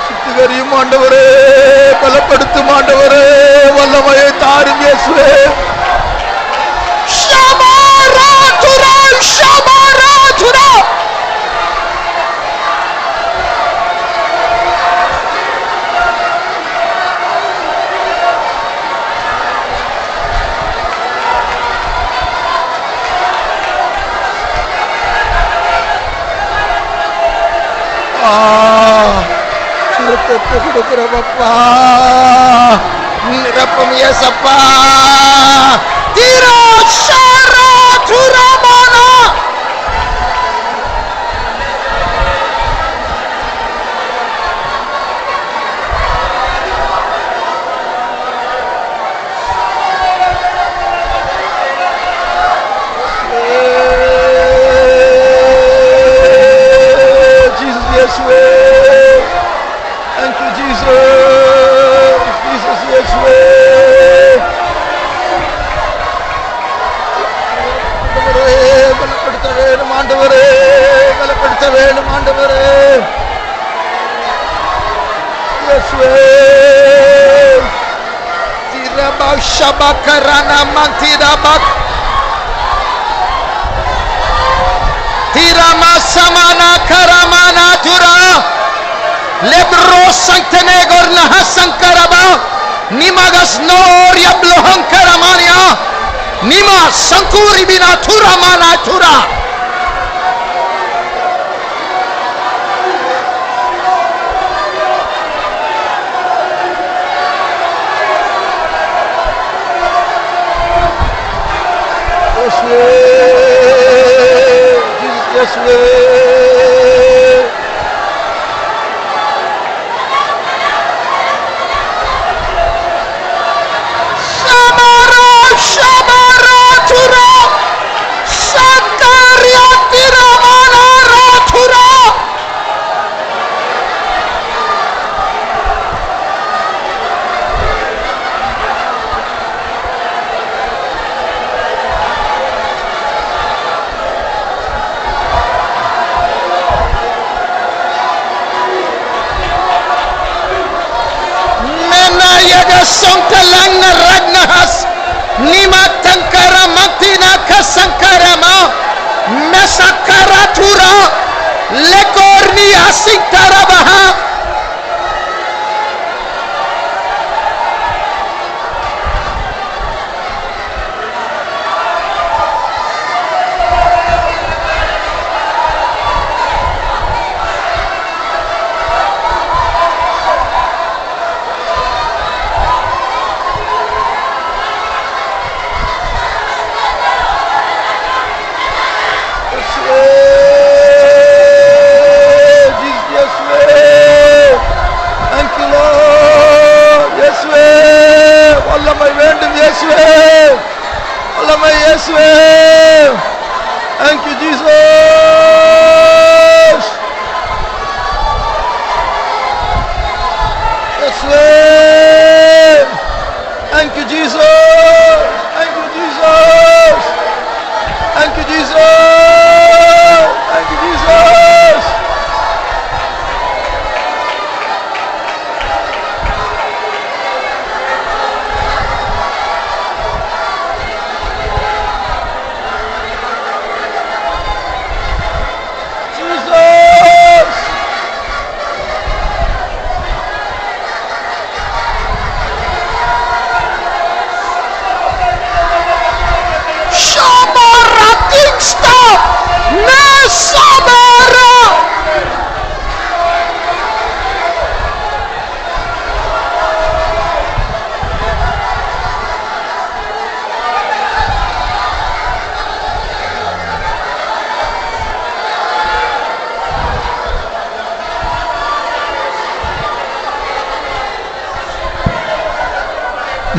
சுத்திகரியும் ஆண்டவரே, பலப்படுத்தும் ஆண்டவரே, வல்லமையை தாரும் இயேசுவே. ஷமாராதுரா ஷமாராதுரா சிறுத்தை கொடுக்கிறப்பா, நிரப்பம் ஏசப்பா. தீரா Shara துரமானா Jesus, Yeshua. Thank you, Jesus. Jesus, Yeshua. பலப்படுத்த வேண்டும் ஆண்டவரே, பலப்படுத்த வேண்டும் ஆண்டவரே. Yeshua. Tiraba shabakarana mantirabak. Tirama samana karamana tura. Lebro sanctene gorna hasankaraba. Nimagas noria blohankaramania. Nima sankuri bina tura mana tura. sakaratura lekorni asikarabaha. Thank you, Jesus. Yes, thank you, Jesus. Thank you, Jesus. Thank you, Jesus. Thank you, Jesus.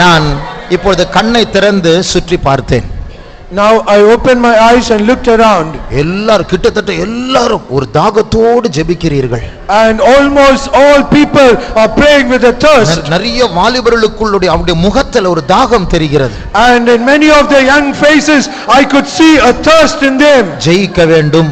நான் இப்பொழுது கண்ணை திறந்து சுற்றி பார்த்தேன். Now I opened my eyes and looked around. எல்லாரும் கிட்டத்தட்ட எல்லாரும் ஒரு தாகத்தோடு ஜெபிக்கிறீர்கள். And almost all people are praying with a thirst. நிறைய வாலிபர்களுக்குள்ள அவருடைய முகத்தில் ஒரு தாகம் தெரிகிறது. And in many of the young faces I could see a thirst in them. ஜெயிக்க வேண்டும்.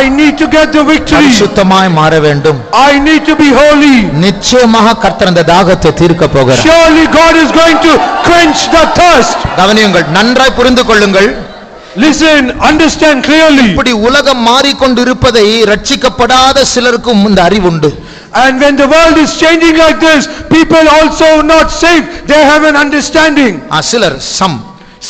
I need to get the victory. பரிசுத்தமாய் மாற வேண்டும். I need to be holy. நிச்சயமாக கர்த்தர் அந்த தாகத்தை தீர்க்க போகிறார். Surely God is going to quench the thirst. கவனியுங்கள், நன்றாய் புரிந்து கொள்ளுங்கள். Listen, understand clearly. இப்படி உலகம் மாறிக்கொண்டிருப்பதை ரட்சிக்கப்படாத சிலருக்கும் இந்த அறிவுண்டு. And when the world is changing like this, people also not saved, they have an understanding. சிலர்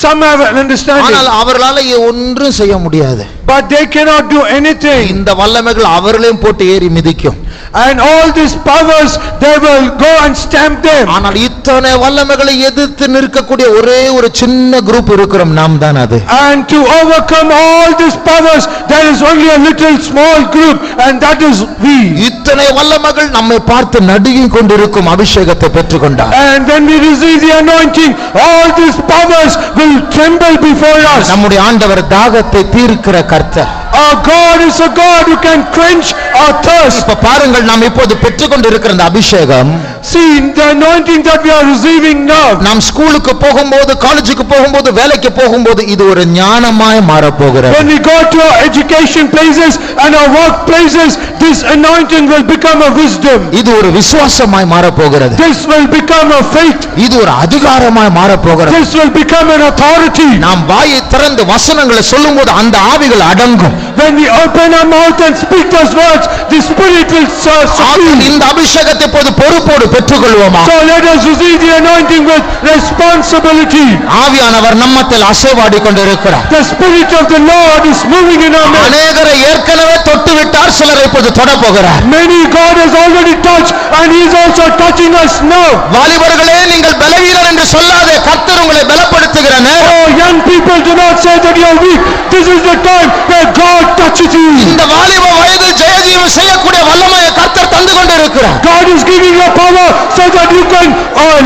Some have an understanding. ஆனால் அவர்களால ஒன்றும் செய்ய முடியாது. But they cannot do anything. இந்த வல்லமைகள் அவர்களையும் போட்டு ஏறி மிதிக்கும். And all these powers, they will go and stamp them. ஆனால் இத்தனை வல்லமைகளை எதிர்த்து நிற்கக்கூடிய ஒரே ஒரு சின்ன குரூப் இருக்கிறோம், நாம் தான் அது. And to overcome all these powers, there is only a little small group, and that is we. இத்தனை வல்லமைகள் நம்மை பார்த்து நடுங்கிக் கொண்டிருக்கும் அபிஷேகத்தை பெற்றுக்கொண்டார். And when we receive the anointing, all these powers will tremble before us. நம்முடைய ஆண்டவர் தாகத்தை தீர்க்கிற கர்த்தர். Our God is a God who can quench our thirst. இப்ப பாருங்கள், நாம் இப்போது பெற்றுக்கொண்டிருக்கிற இந்த அபிஷேகம், see the anointing that we are receiving now. நாம் ஸ்கூலுக்கு போகும்போது, காலேஜுக்கு போகும்போது, வேலைக்கு போகும்போது இது ஒரு ஞானமாய் மாற போகிறது. When we go to our education places and our work places, this anointing will become a wisdom. இது ஒரு விசுவாசமாய் மாற போகிறது. This will become a faith. இது ஒரு அதிகாரமாய் மாற போகிறது. This will become an authority. நாம் வாயை திறந்து வசனங்களை சொல்லும்போது அந்த ஆவிகள் அடங்கும். When we open our mouth and speak those words, the spirit will subdue. இந்த அபிஷேகத்தை இப்போது பொறுப்போடு பெற்றுக்கொள்வோமா? So let us receive the anointing with responsibility. ஆவியானவர் நம்மத்தில் அசைவாடி கொண்டிருக்கிறார். The spirit of the Lord is moving in our midst. அநேகரை ஏற்கனவே தொட்டு விட்டார், சிலரை இப்போது தொட போகிறார். Many God has already touched, and he is also touching us now. வாலிபர்களே, நீங்கள் பலவீனர் என்று சொல்லாதே, கர்த்தர் உங்களை பலப்படுத்துகிற நேரம். Oh young people, do not say that you are weak. This is the time where God touches you. இந்த வாலிப வயதில் ஜெயஜீவம் செய்யக்கூடிய வல்லமையை கர்த்தர் தந்து கொண்டிருக்கிறார். God is giving you power so that you can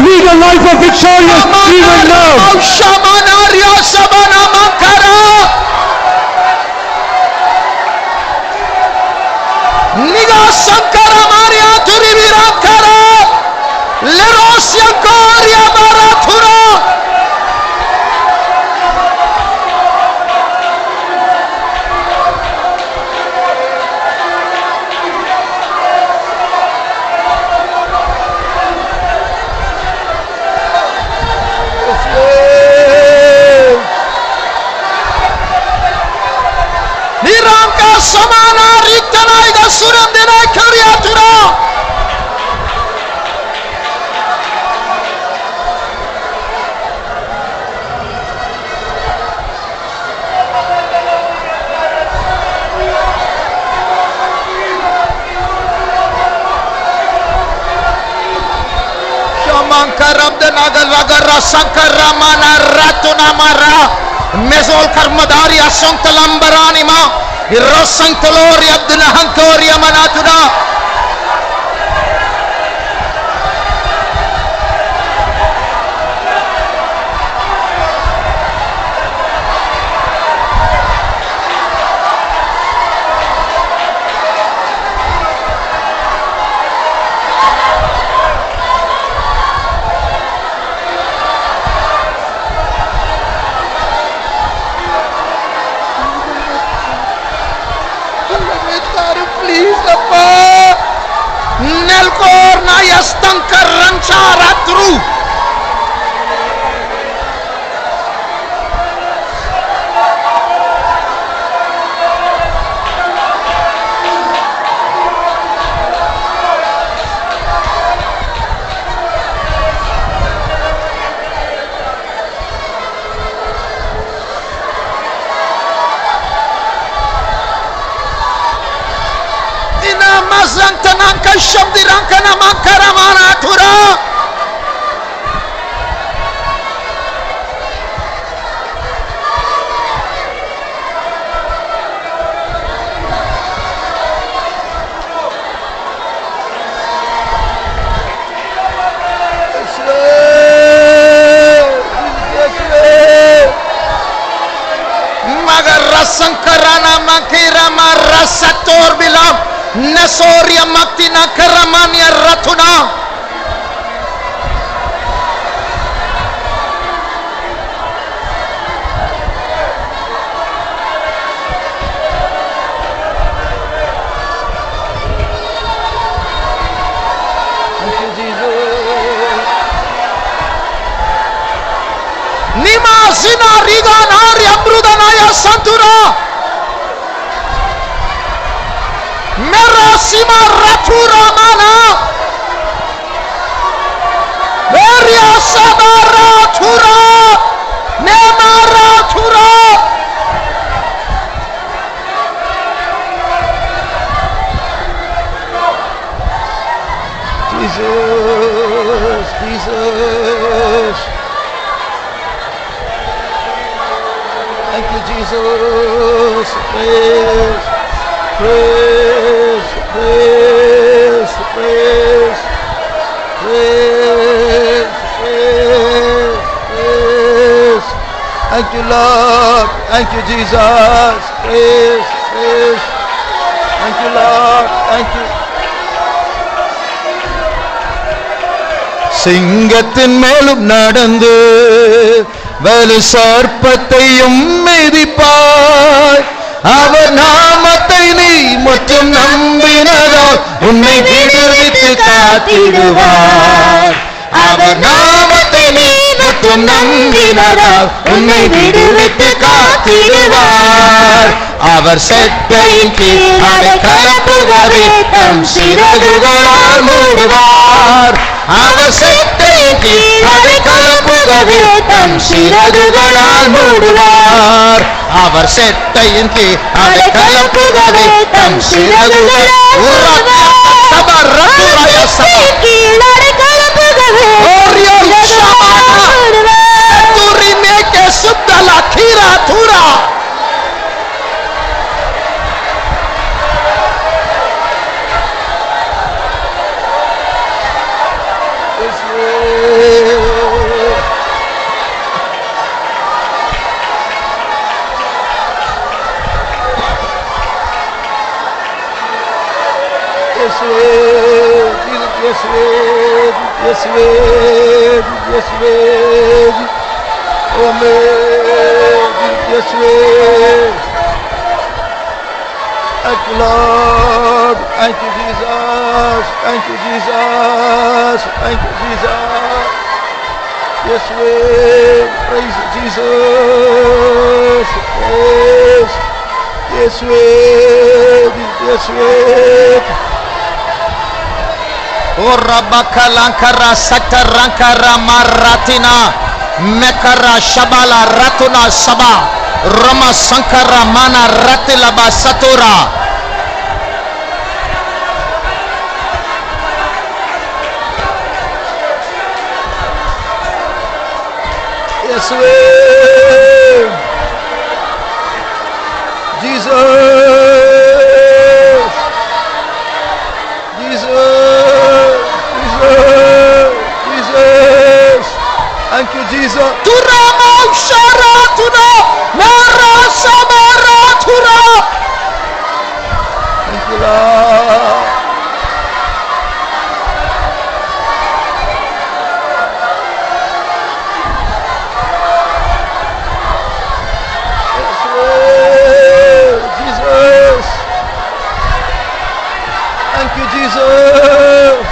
lead a life of victorious even now. Niga Sankara Maria Turivirakara Lerosya Koria Barathura. Nira suram dena kariatura. Shamankaram denagara sankara mana ratuna mara mezol karmadari asontalambarani ma irrosankolori abdulahankori manatuda. Please, Appa. Nelkor na yastankar rancharatru. Mazang tanang ka shabdirang ka naman karamana tura. Magar rasangkarana makira marasator bilam. Nasoria maktina karamania ratuna. Thank you, Jesus. Nima zina riga nari amrudanaya santura. Merasima ratura mana Meria sabara tura Nemara tura. Jesus, Jesus. Thank you, Jesus. Praise. Praise, praise, praise, praise, praise, praise. Thank you, Lord. Thank you, Jesus. Praise, praise. Thank you, Lord. Thank you. சிங்கத்தின் மேலும் நடந்து வலு சர்ப்பத்தையும் மிதிப்பாய். அவர் நாமத்தை நீ மட்டும் நம்பினதால் உன்னை விடுவித்து காத்திடுவார். அவர் நாமத்தை நீ மட்டும் நம்பினதால் உன்னை விடுவித்து காத்திடுவார். அவர் செட்டையின் கீழ் அடைக்கலப்புகவே தம் சிறகுகளால் மூடுவார். அவர் செட்டையின் கீழ் அடைக்கலப்புகவே தம் சிறகுகளால் மூடுவார். அவர் செட்டையின் கீழ் அடைக்கலப்புகவே தம் சிறகுகளால் Thank you, Lord. Thank you, Jesus. Thank you, Jesus. Thank you, Jesus. Yes, we praise you, Jesus. Praise. Yes, we இயேசுவே. O rabaka lankara satarankara maratina mekara shabala ratuna saba rama sankara mana ratila basatura. இயேசுவே. Jesus. Thank you, Jesus. Turama sharatuna mara samaratura. Thank you, Lord. Jesus. Thank you, Jesus.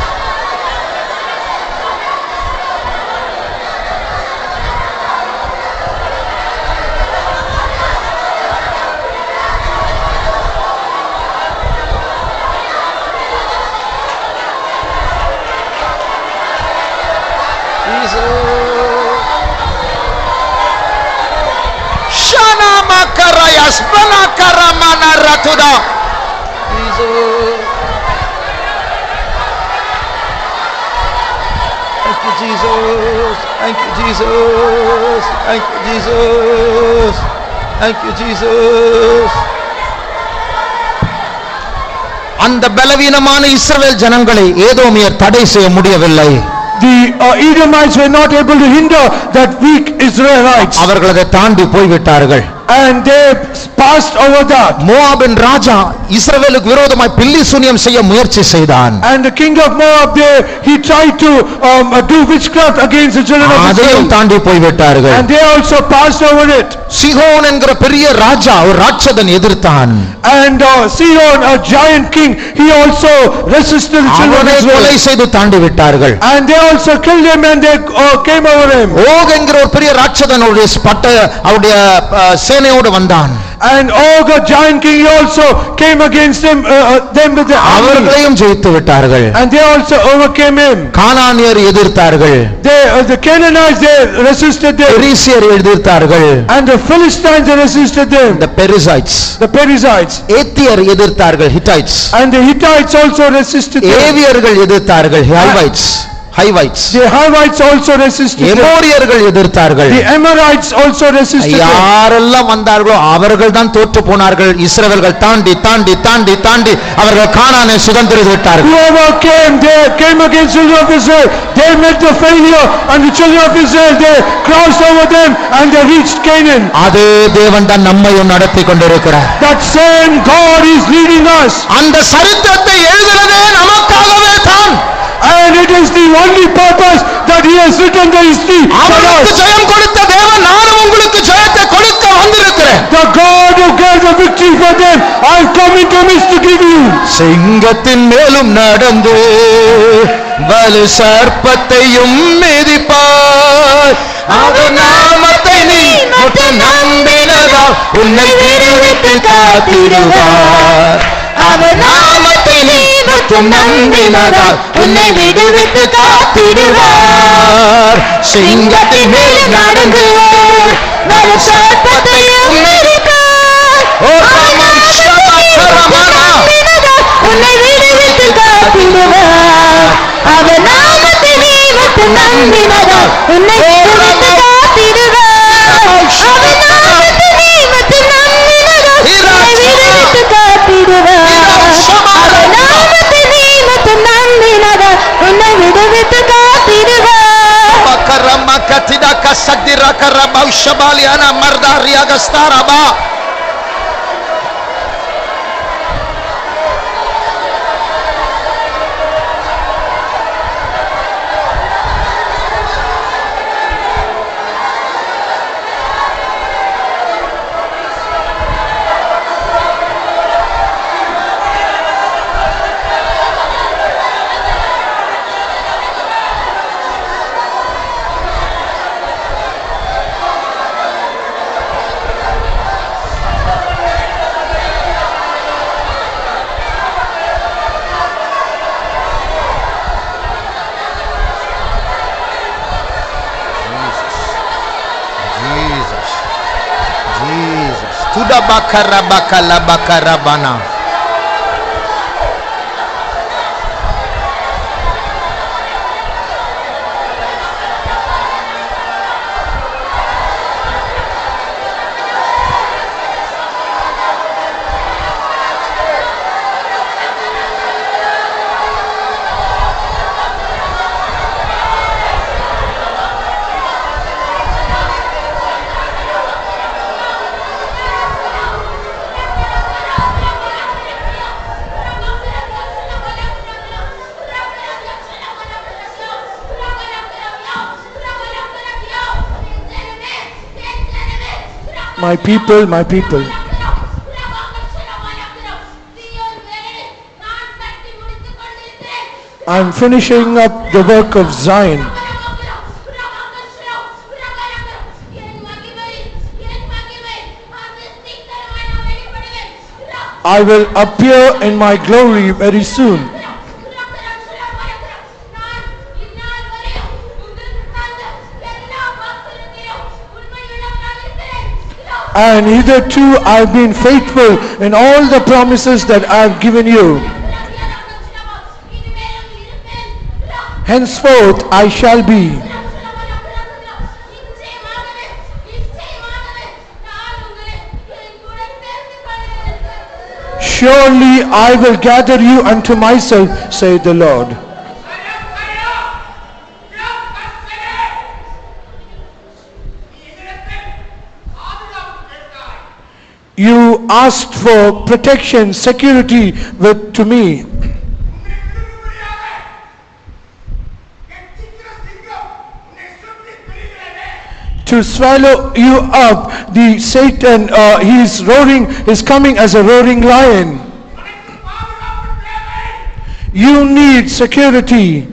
Shana makarayas bana karamana ratuda. Jesus. Thank you, Jesus. Thank you, Jesus. Thank you, Jesus. Thank you, Jesus. அந்த பலவீனமான இஸ்ரவேல் ஜனங்களை ஏதோமியர் தடை செய்ய முடியவில்லை. The Edomites were not able to hinder that weak Israelites. அவர்கள் அதை தாண்டி போய்விட்டார்கள். And they passed over that. மோவாபின் ராஜா இஸ்ரவேலுக்கு விரோதமாய் பில்லி சூனியம் செய்ய முயற்சி செய்தான். And the king of Moab there, he tried to do witchcraft against the children of அதையும் Israel. தாண்டி போய்விட்டார்கள். And they also passed over it. சிஹோன் என்கிற பெரிய ராஜா ஒரு ராட்சதன் எதிர்த்தான். And Sihon, a giant king, he also resisted the children of அவனை கொலை Israel. செய்து தாண்டி விட்டார்கள். And they also killed him and they came over him. Okay என்கிற ஒரு பெரிய ராட்சதன் அவருடைய சேனையோடு வந்தான். And Og, a giant king, he also came against them with the army. அவர்களையும் ஜெயித்து விட்டார்கள். And they also overcame him. கானானியர் எதிர்த்தார்கள். The Canaanites, they resisted them. பெரிசியர் எதிர்த்தார்கள். And the Philistines, they resisted them. The Perizzites. The Perizzites. ஏத்தியர் எதிர்த்தார்கள். Hittites. And the Hittites also resisted them. ஏவியர்கள் எதிர்த்தார்கள். Hivites. The Hivites also resisted them. எமோரியர்கள் எதிர்த்தார்கள். The Amorites also resisted them. யாரெல்லாம் வந்தார்களோ அவர்கள் தான் தோற்று போனார்கள். இஸ்ரவேல்கள் தாண்டி தாண்டி தாண்டி தாண்டி அவர்கள் கானானை சுதந்திரித்து விட்டார்கள். Whoever came against children of Israel, they met the failure, and the children of Israel, they crossed over them and they reached Canaan. அதே தேவன் தான் நம்மையும் நடத்தி கொண்டிருக்கிறார். That same God is leading us. அந்த சரித்திரத்தை எழுதுறதே நமக்காகவே தான். And it is the only purpose that he has written the history for அவருக்கு us. ஜெயம் கொடுத்த தேவன் நானும் உங்களுக்கு ஜெயத்தை கொடுக்க வந்திருக்கிறேன். The God who gave the victory for them, I am coming to miss to give you. சிங்கத்தின் மேலும் நடந்து வலு சர்ப்பத்தையும் மிதிப்பாய். அவர் நாமத்தை நீ மட்டும் நம்பினதால் உன்னை விடுவித்து காத்திடுவார். அவர் நாமத்தை நீ மட்டும் நம்பினதால் உன்னை விடுவித்து காத்திடுவார். சிங்கத்தின் மேலும் நடந்து வலு சர்ப்பத்தையும் மிதிப்பாய். ஓ ராமன் சபகரமனா உன்னை விடுவித்து காத்திடுவார். அவர் நாமத்தை நீ மட்டும் நம்பினதால் உன்னை விடுவித்து காத்திடுவார். அவர் நாமத்தை நீ மட்டும் நம்பினதால் உன்னை விடுவித்து காத்திடுவார். அவர் நாமத்தை நீ மட்டும் நம்பினதால் உன்னை விடுவித்து காத்திடுவார். Karama katida kasadira karaba ushabaliana mardaria gastaraba. Jesus. Jesus. Tudabakarabakalabakarabana. My people, my people. I'm finishing up the work of Zion. I will appear in my glory very soon. And hitherto I've been faithful in all the promises that I've given you. Henceforth I shall be. Surely I will gather you unto myself, saith the Lord. You asked for protection, security to me. To swallow you up, the Satan, he's roaring, is coming as a roaring lion. You need security.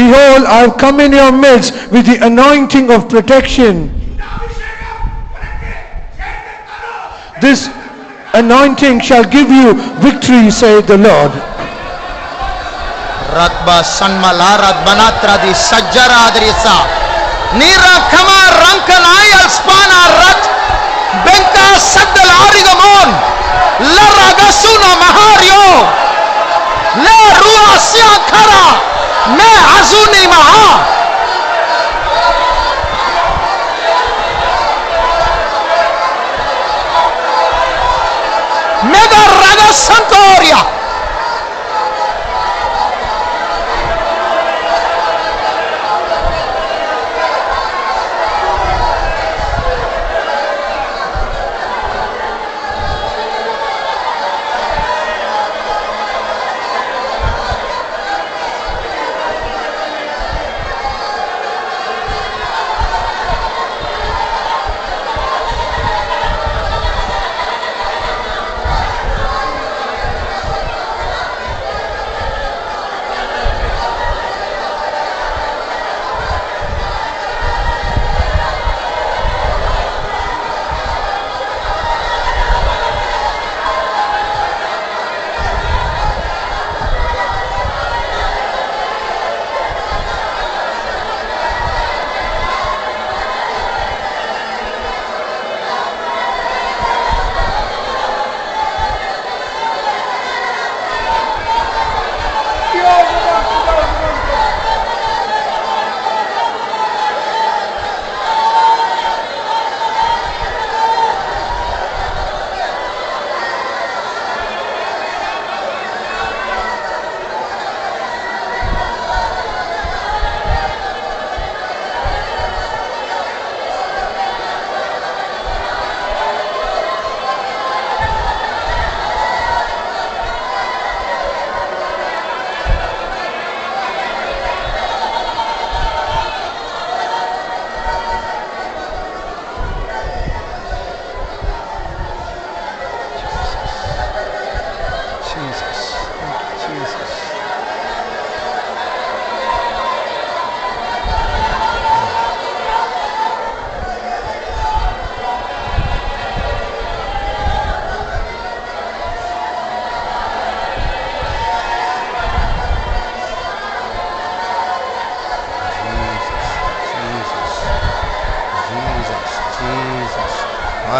Behold, I have come in your midst with the anointing of protection. This anointing shall give you victory, saith the Lord. Ratba sanmalarat banatra di sajjara adrisa. Nira kama rankanai alspana rat. Benka saddal arigamon. Laragasuna mahario. Le ruasya kara. मैं azuni maha mega raga santoria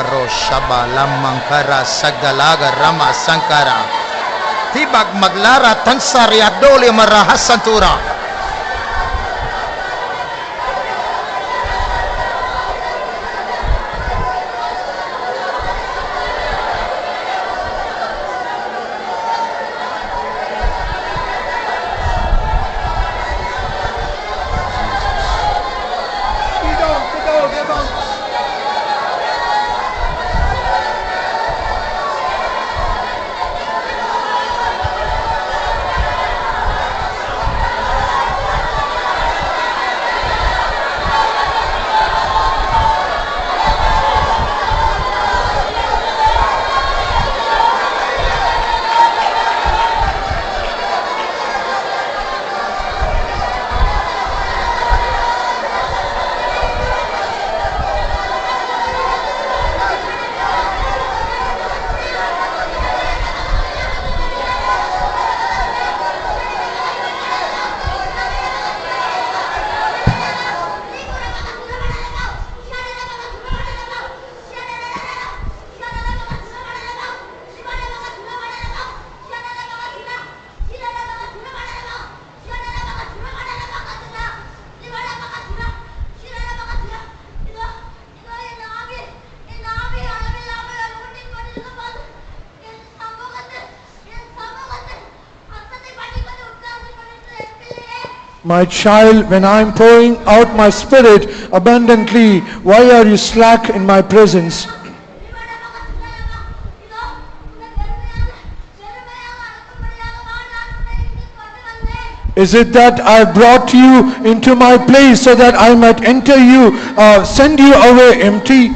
Karo Shaba Lamankara Sagdalaga Rama Sankara Tibak Maglara Tansari Adoli Marahasantura. My child, when I am pouring out my spirit abundantly, why are you slack in my presence? Is it that I brought you into my place so that I might enter you, send you away empty?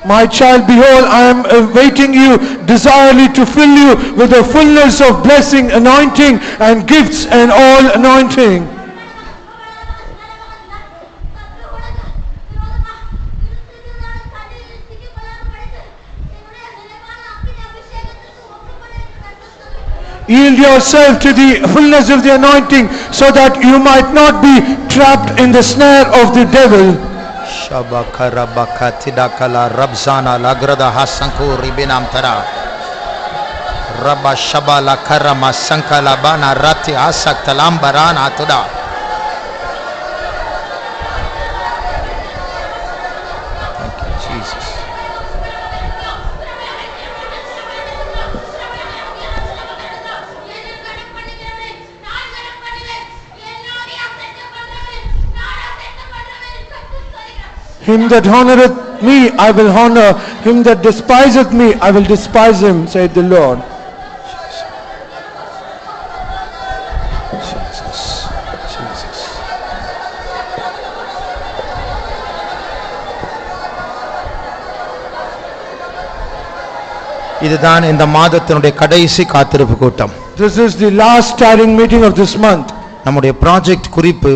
My child, behold, I am awaiting you, desirely to fill you with the fullness of blessing, anointing, and gifts and all anointing. Yield yourself to the fullness of the anointing so that you might not be trapped in the snare of the devil. Shabakara Bakatida Kala Rabzana Lagrada Hasanku Ribinam Tara Rabba Shabala Karama Sankalabana Rati Asak Talambarana Tuda. Thank you, Jesus. Him that honoreth me, I will honor. Him that despiseth me, I will despise him, saith the Lord. Jesus. Jesus. இதுதான் இந்த மாதத்தினுடைய கடைசி காத்திருப்பு கூட்டம். This is the last starting meeting of this month. நம்முடைய project குறிப்பு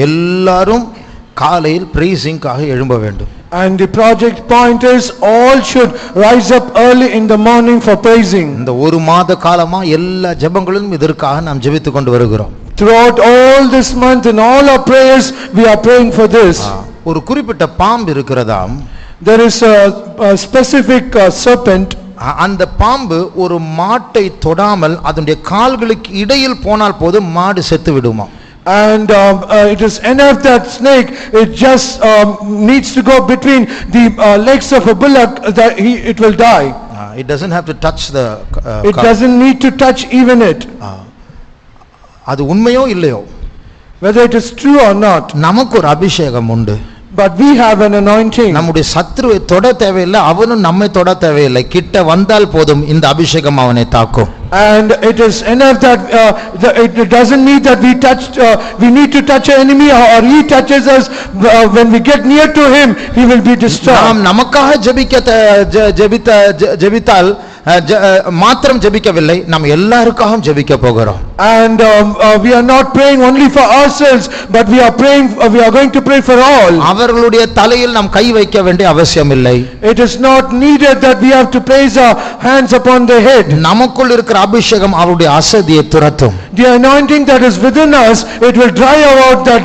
எல்லாரும் காலையில் பிரேசிங்காக எழும்ப வேண்டும். And the project point is all should rise up early in the morning for praising. இந்த ஒரு மாத காலமா எல்லா ஜெபங்களிலும் இதற்காக நாம் ஜெபித்துக் கொண்டு வருகிறோம். Throughout all this month in all our prayers we are praying for this. ஒரு குறிப்பிட்ட பாம்பு இருக்கிறதாம். There is a specific serpent. அந்த பாம்பு ஒரு மாட்டை தொடாமல் அதனுடைய கால்களுக்கு இடையில் போனால் போதும் மாடு செத்து விடுமா. And it is enough that snake, it just needs to go between the legs of a bullock that it will die. It doesn't have to touch the it doesn't need to touch even it. அது உண்மையோ இல்லையோ, whether it is true or not, நமக்கு ஒரு அபிஷேகம் உண்டு. but we have an anointing. நம்முடைய சத்துருவை தொட தேவையில்லை, அவனும் நம்மை தொட தேவையில்லை. கிட்ட வந்தால் போதும் இந்த அபிஷேகம் அவனை தாக்கும். And it is enough that it doesn't need that we need to touch an enemy or he touches us. When we get near to him, he will be destroyed. நாம் நமக்காக ஜெபித்தால் மாத்திரம் ஜெபிக்கவில்லை, நாம் எல்லாருக்காகவும் ஜெபிக்க போகிறோம். And we are not praying only for ourselves, but we are praying, we are going to pray for all. அவர்களுடைய தலையில் நாம் கை வைக்க வேண்டிய அவசியம் இல்லை. It is not needed that we have to place our hands upon the head. நமக்குள் இருக்கிற அபிஷேகம் அவருடைய அசதியை துரத்தும். The anointing that is within us, it will drive out that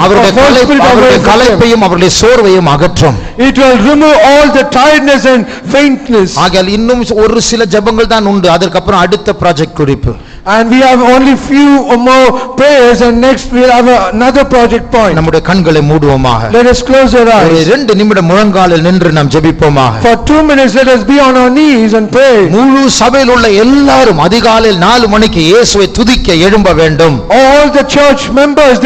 அவருடைய களைப்பையும் அவருடைய சோர்வையும் அகற்றும். It will remove all the tiredness and faintness. ஆகையால் இன்னும் ஒரு சில ஜெபங்கள் தான் உண்டு. அதற்கு அப்புறம் அடுத்த ப்ராஜெக்ட் குறிப்பு. And we have only few more prayers, and next we will have another project point. நம்முடைய கண்களை மூடுவோமாக. Let us close our eyes. 2 நிமிடம் முழங்காலில் நின்று நாம் ஜெபிப்போமாக. For 2 minutes let us be on our knees and pray. முழு சபையில் உள்ள எல்லாரும் அதிகாலையில் 4 மணிக்கு இயேசுவை துதிக்க எழும்ப வேண்டும். All the church members,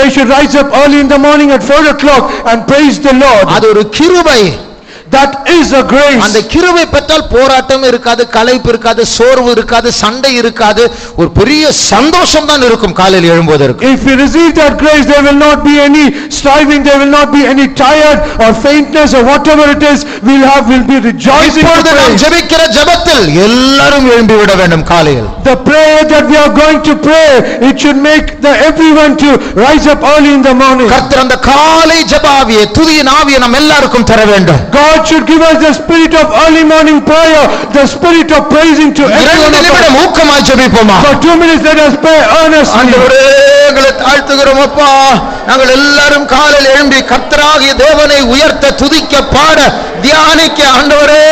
they should rise up early in the morning at 4 o'clock and praise the Lord. அது ஒரு கிருபை. That is a grace. அந்த கிருபை பெற்றால் போராட்டம் இருக்காது, களைப்பு இருக்காது, சோர்வு இருக்காது, சண்டை இருக்காது, ஒரு பெரிய சந்தோஷம் தான் இருக்கும் காலையில் எழும்போதற்கு. If we receive that grace, there will not be any striving, there will not be any tired or faintness or whatever it is. We'll be rejoicing. இப்பொழுது நாம் ஜெபிக்கிற ஜெபத்தில் எல்லாரும் எழும்பி விட வேண்டும் காலையில். The prayer that we are going to pray, it should make everyone to rise up early in the morning. கர்த்தர் அந்த காலை ஜெபாவியை துதியின் ஆவியை நாம் எல்லாருக்கும் தர வேண்டும். God should give us the spirit of early morning prayer, the spirit of praising to everyone. 2 நிமிடம் ஊக்கமாய் ஜெபிப்போமா. For 2 minutes let us pray earnestly. ஆண்டவரே, எங்களை தாழ்த்துகிறோம் அப்பா. நாங்கள் எல்லாரும் காலையில் எழும்பி கர்த்தராகிய தேவனை உயர்த்த, துதிக்க, பாட, தியானிக்க ஆண்டவரே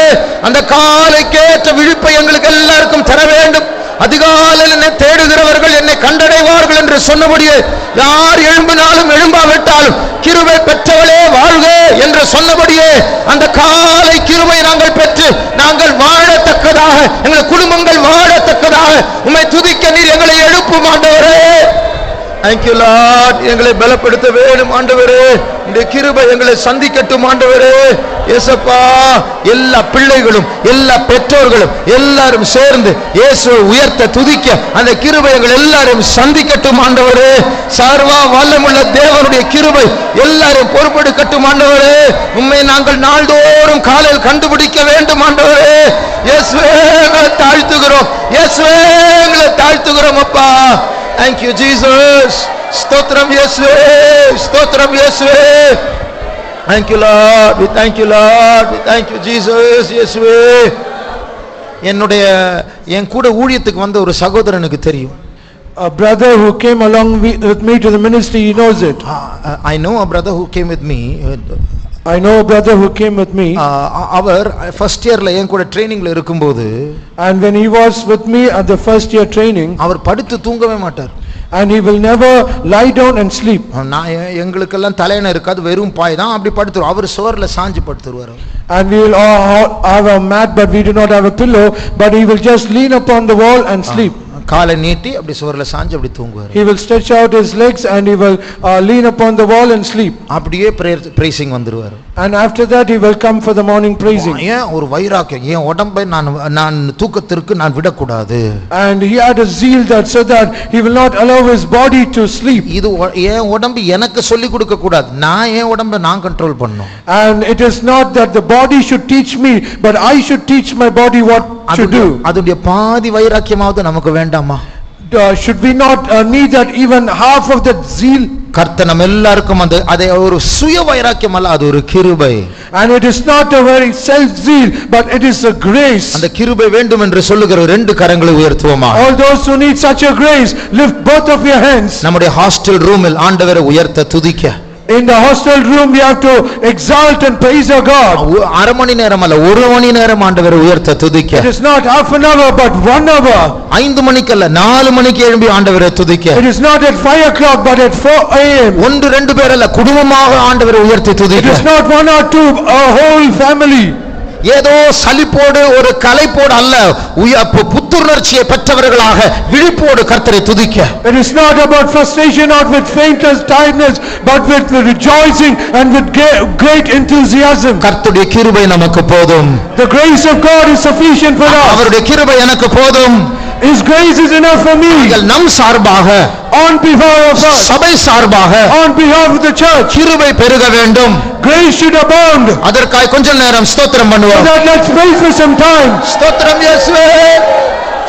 அந்த காலைக்கேற்ற விழிப்பை எங்களுக்கு எல்லாருக்கும் தர வேண்டும். அதிகாலையில் என்னை தேடுகிறவர்கள் என்னை கண்டடைவார்கள் என்று சொன்னபடியே யார் எழும்பினாலும் எழும்பாவிட்டாலும் கிருபை பெற்றவளே வாழ்க என்று சொன்னபடியே அந்த காலை கிருபை நாங்கள் பெற்று நாங்கள் வாழத்தக்கதாக, எங்கள் குடும்பங்கள் வாழத்தக்கதாக உம்மை துதிக்க நீர் எங்களை எழுப்பும் ஆண்டவரே. Thank you Lord. எங்களை பலப்படுத்த வேண்டும் ஆண்டவரே. இந்த கிருபை எங்களை சந்திக்கட்டும் ஆண்டவரே. இயேசுப்பா, எல்லா பிள்ளைகளும் எல்லா பெற்றோர்களும் எல்லாரும் சேர்ந்து இயேசுவை உயர்த்த, துதிக்க அந்த கிருபை எங்கள் எல்லாரும் சந்திக்கட்டும் ஆண்டவரே. சர்வ வல்லமுள்ள தேவனுடைய கிருபை எல்லாரும் பொறுப்பெடுக்கட்டும் ஆண்டவரே. உம்மை நாங்கள் நாள்தோறும் காலையில் கண்டுபிடிக்க வேண்டும் ஆண்டவரே. இயேசுவே எங்களை தாழ்த்துகிறோம், இயேசுவே எங்களை தாழ்த்துகிறோம் அப்பா. Thank you Jesus. Stotram Yeswe, Stotram Yeswe. Thank you Lord. We thank you Lord. We thank you Jesus. Yeswe. என் கூட ஊழியத்துக்கு வந்த ஒரு சகோதரனுக்கு தெரியும். A brother who came along with me to the ministry, he knows it. I know a brother who came with me. I know a brother who came with me. அவர் first இயர்ல என் கூட ட்ரெய்னிங்ல இருக்கும்போது, and when he was with me at the first year training, அவர் படுத்து தூங்கவே மாட்டார். and he will never lie down and sleep. எங்களுக்கெல்லாம் தலையணை இருக்காது, வெறும் பாய் தான், அப்படி படுத்துருவோம். அவர் சோர்ல சாஞ்சு படுத்துருவார். And we will all have a mat, but we do not have a pillow, but he will just lean upon the wall and sleep. காலை நீட்டி அப்படி சோர்ல சாஞ்சு அப்படி தூங்குவார். He will stretch out his legs and he will lean upon the wall and sleep. அப்படியே bracing வந்துருவார். And after that he will come for the morning praising. ஏன் ஒரு வைராக்கியம், என் உடம்பை நான் தூக்கத்திற்கு நான் விடக்கூடாது. And he had a zeal that said that he will not allow his body to sleep. இது என் உடம்பு எனக்கு சொல்லி கொடுக்க கூடாது, நான் என் உடம்பை நான் கண்ட்ரோல் பண்ணணும். And it is not that the body should teach me, but I should teach my body what to do. அதுடைய பாதி வைராக்கியமாவது நமக்கு வேண்டாமா? Should we not need that even half of that zeal? கர்த்தர் நம்ம எல்லாருக்கும் அதை ஒரு சுய வைராக்கியம் அல்ல, அது ஒரு கிருபை. And it is not a very self zeal, but it is a grace. அந்த கிருபை வேண்டும் என்று சொல்லுகிற 2 கரங்களை உயர்த்துவோமா. All those who need such a grace, lift both of your hands. நம்முடைய ஹாஸ்டல் ரூமில் ஆண்டவரை உயர்த்த, துதிக்க. In the hostel room we have to exalt and praise our God. அரை மணி நேரம் அல்ல, 1 மணி நேரம் ஆண்டவரை உயர்த்த, துதிக்க. It is not half an hour but 1 hour. 5 மணிக்கு அல்ல, 4 மணிக்கு எழும்பி ஆண்டவரை துதிக்க. It is not at 5 o'clock but at 4 a.m. 1-2 பேர் அல்ல, குடும்பமாக ஆண்டவரை உயர்த்தி துதிக்க. It is not 1 or 2, a whole family. ஏதோ சலிப்போடு ஒரு களைப்போடு அல்ல, புத்துணர்ச்சியை பெற்றவர்களாக விழிப்போடு கர்த்தரை துதிக்க. It is not about frustration, not with faintness, tiredness, but with rejoicing and with great enthusiasm. கர்த்தருடைய கிருபை நமக்கு போதும். The grace of God is sufficient for us. அவருடைய கிருபை எனக்கு போதும். His grace is enough for me. நம் சார்பாக, on behalf of us, சபை சார்பாக, on behalf of the church, கிருபை பெருக வேண்டும். Grace should abound. அதற்காக கொஞ்ச நேரம் ஸ்தோத்திரம் பண்ணுவோம். Let's pray for some time. ஸ்தோத்திரம் இயேசுவே,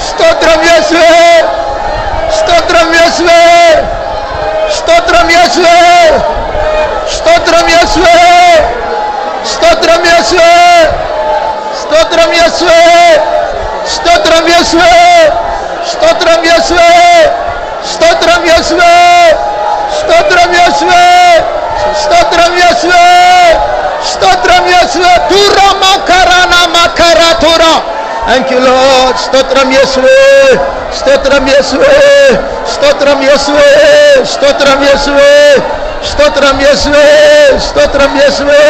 ஸ்தோத்திரம் இயேசுவே. ஸ்தோத்திரம் இயேசுவே, ஸ்தோத்திரம் இயேசுவே, ஸ்தோத்திரம் இயேசுவே, ஸ்தோத்திரம் இயேசுவே, ஸ்தோத்திரம் இயேசுவே, ஸ்தோத்திரம் இயேசுவே, ஸ்தோத்திரம் இயேசுவே, ஸ்தோத்திரம் இயேசுவே, ஸ்தோத்திரம் இயேசுவே, ஸ்தோத்திரம் இயேசுவே, ஸ்தோத்திரம் இயேசுவே. Tura மகரானா Mahara Tura. Thank you Lord. ஸ்தோத்திரம் இயேசுவே, ஸ்தோத்திரம் இயேசுவே, ஸ்தோத்திரம் இயேசுவே, ஸ்தோத்திரம் இயேசுவே, ஸ்தோத்திரம் இயேசுவே, ஸ்தோத்திரம் இயேசுவே.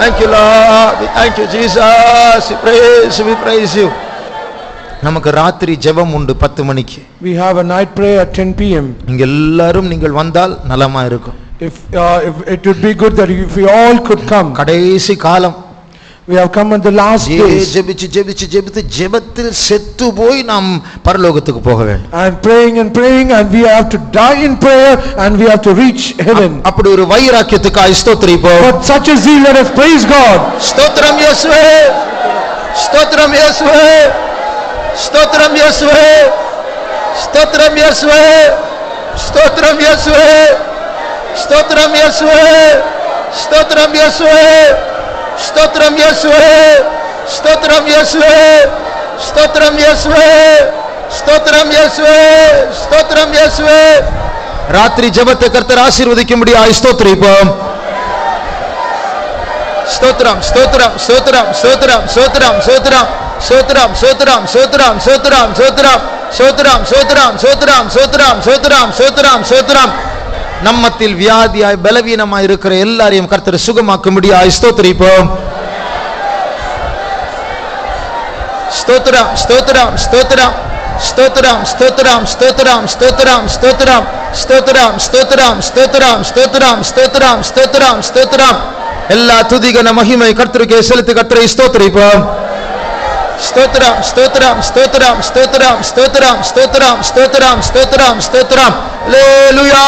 Thank you Lord. Thank you Jesus. We praise you. நமக்கு ராத்திரி ஜெபம் உண்டு 10 மணிக்கு. We have a night prayer at 10 p.m. நீங்க எல்லாரும் நீங்கள் வந்தால் நலமா இருக்கும். If it would be good that if we all could come. கடைசி காலம். We have come in the last days. ஜெபித்து ஜெபத்தில் செத்து போய் நாம் பரலோகத்துக்கு போக வேண்டும். And praying and we have to die in prayer and we have to reach heaven. அப்படி ஒரு வைராக்கியத்துக்காக ஸ்தோத்திரிப்போம். But such a zeal, let us praise God. ஸ்தோத்திரம் இயேசுவே, ஸ்தோத்திரம் இயேசுவே, ஸ்தோத்திரம் இயேசுவே, ஸ்தோத்திரம் இயேசுவே, ஸ்தோத்திரம் இயேசுவே, ஸ்தோத்திரம் இயேசுவே, ஸ்தோத்திரம் இயேசுவே, ஸ்தோத்திரம் இயேசுவே, ஸ்தோத்திரம் இயேசுவே, ஸ்தோத்திரம் இயேசுவே, ஸ்தோத்திரம் இயேசுவே, ஸ்தோத்திரம் இயேசுவே. ராத்திரி ஜெபத்தை கர்த்தர் ஆசீர்வதிக்கும்படியாய் ஸ்தோத்திரிப்போம். ஸ்தோத்திரம் ஸ்தோத்திரம் ஸ்தோத்திரம் ஸ்தோத்திரம் ஸ்தோத்திரம் ஸ்தோத்திரம் ஸ்தோத்திரம் ஸ்தோத்திரம் ஸ்தோத்திரம் ஸ்தோத்திரம் ஸ்தோத்திரம் ஸ்தோத்திரம் ஸ்தோத்திரம் ஸ்தோத்திரம் ஸ்தோத்திரம் ஸ்தோத்திரம் ஸ்தோத்திரம் ஸ்தோத்திரம். நம்மத்தில் வியாதியாய் பலவீனமாய் இருக்கிற எல்லாரையும் கர்த்தர் சுகமாக்கும்படியாய் ஸ்தோத்திரிப்போம். ஸ்தோத்திரம் ஸ்தோத்திரம் ஸ்தோத்திரம் ஸ்தோத்திரம் ஸ்தோத்திரம் ஸ்தோத்திரம் ஸ்தோத்திரம் ஸ்தோத்திரம் ஸ்தோத்திரம் ஸ்தோத்திரம் ஸ்தோத்திரம் ஸ்தோத்திரம் ஸ்தோத்திரம் ஸ்தோத்திரம் ஸ்தோத்திரம். எல்லா துதிகன மகிமை கர்த்தருக்கே செலுத்தி கர்த்தரை ஸ்தோத்திரிப்போம். ஸ்தோத்திரம் ஸ்தோத்திரம் ஸ்தோத்திரம் ஸ்தோத்திரம் ஸ்தோத்திரம் ஸ்தோத்திரம் ஸ்தோத்திரம் ஸ்தோத்திரம் ஸ்தோத்திரம். அல்லேலூயா.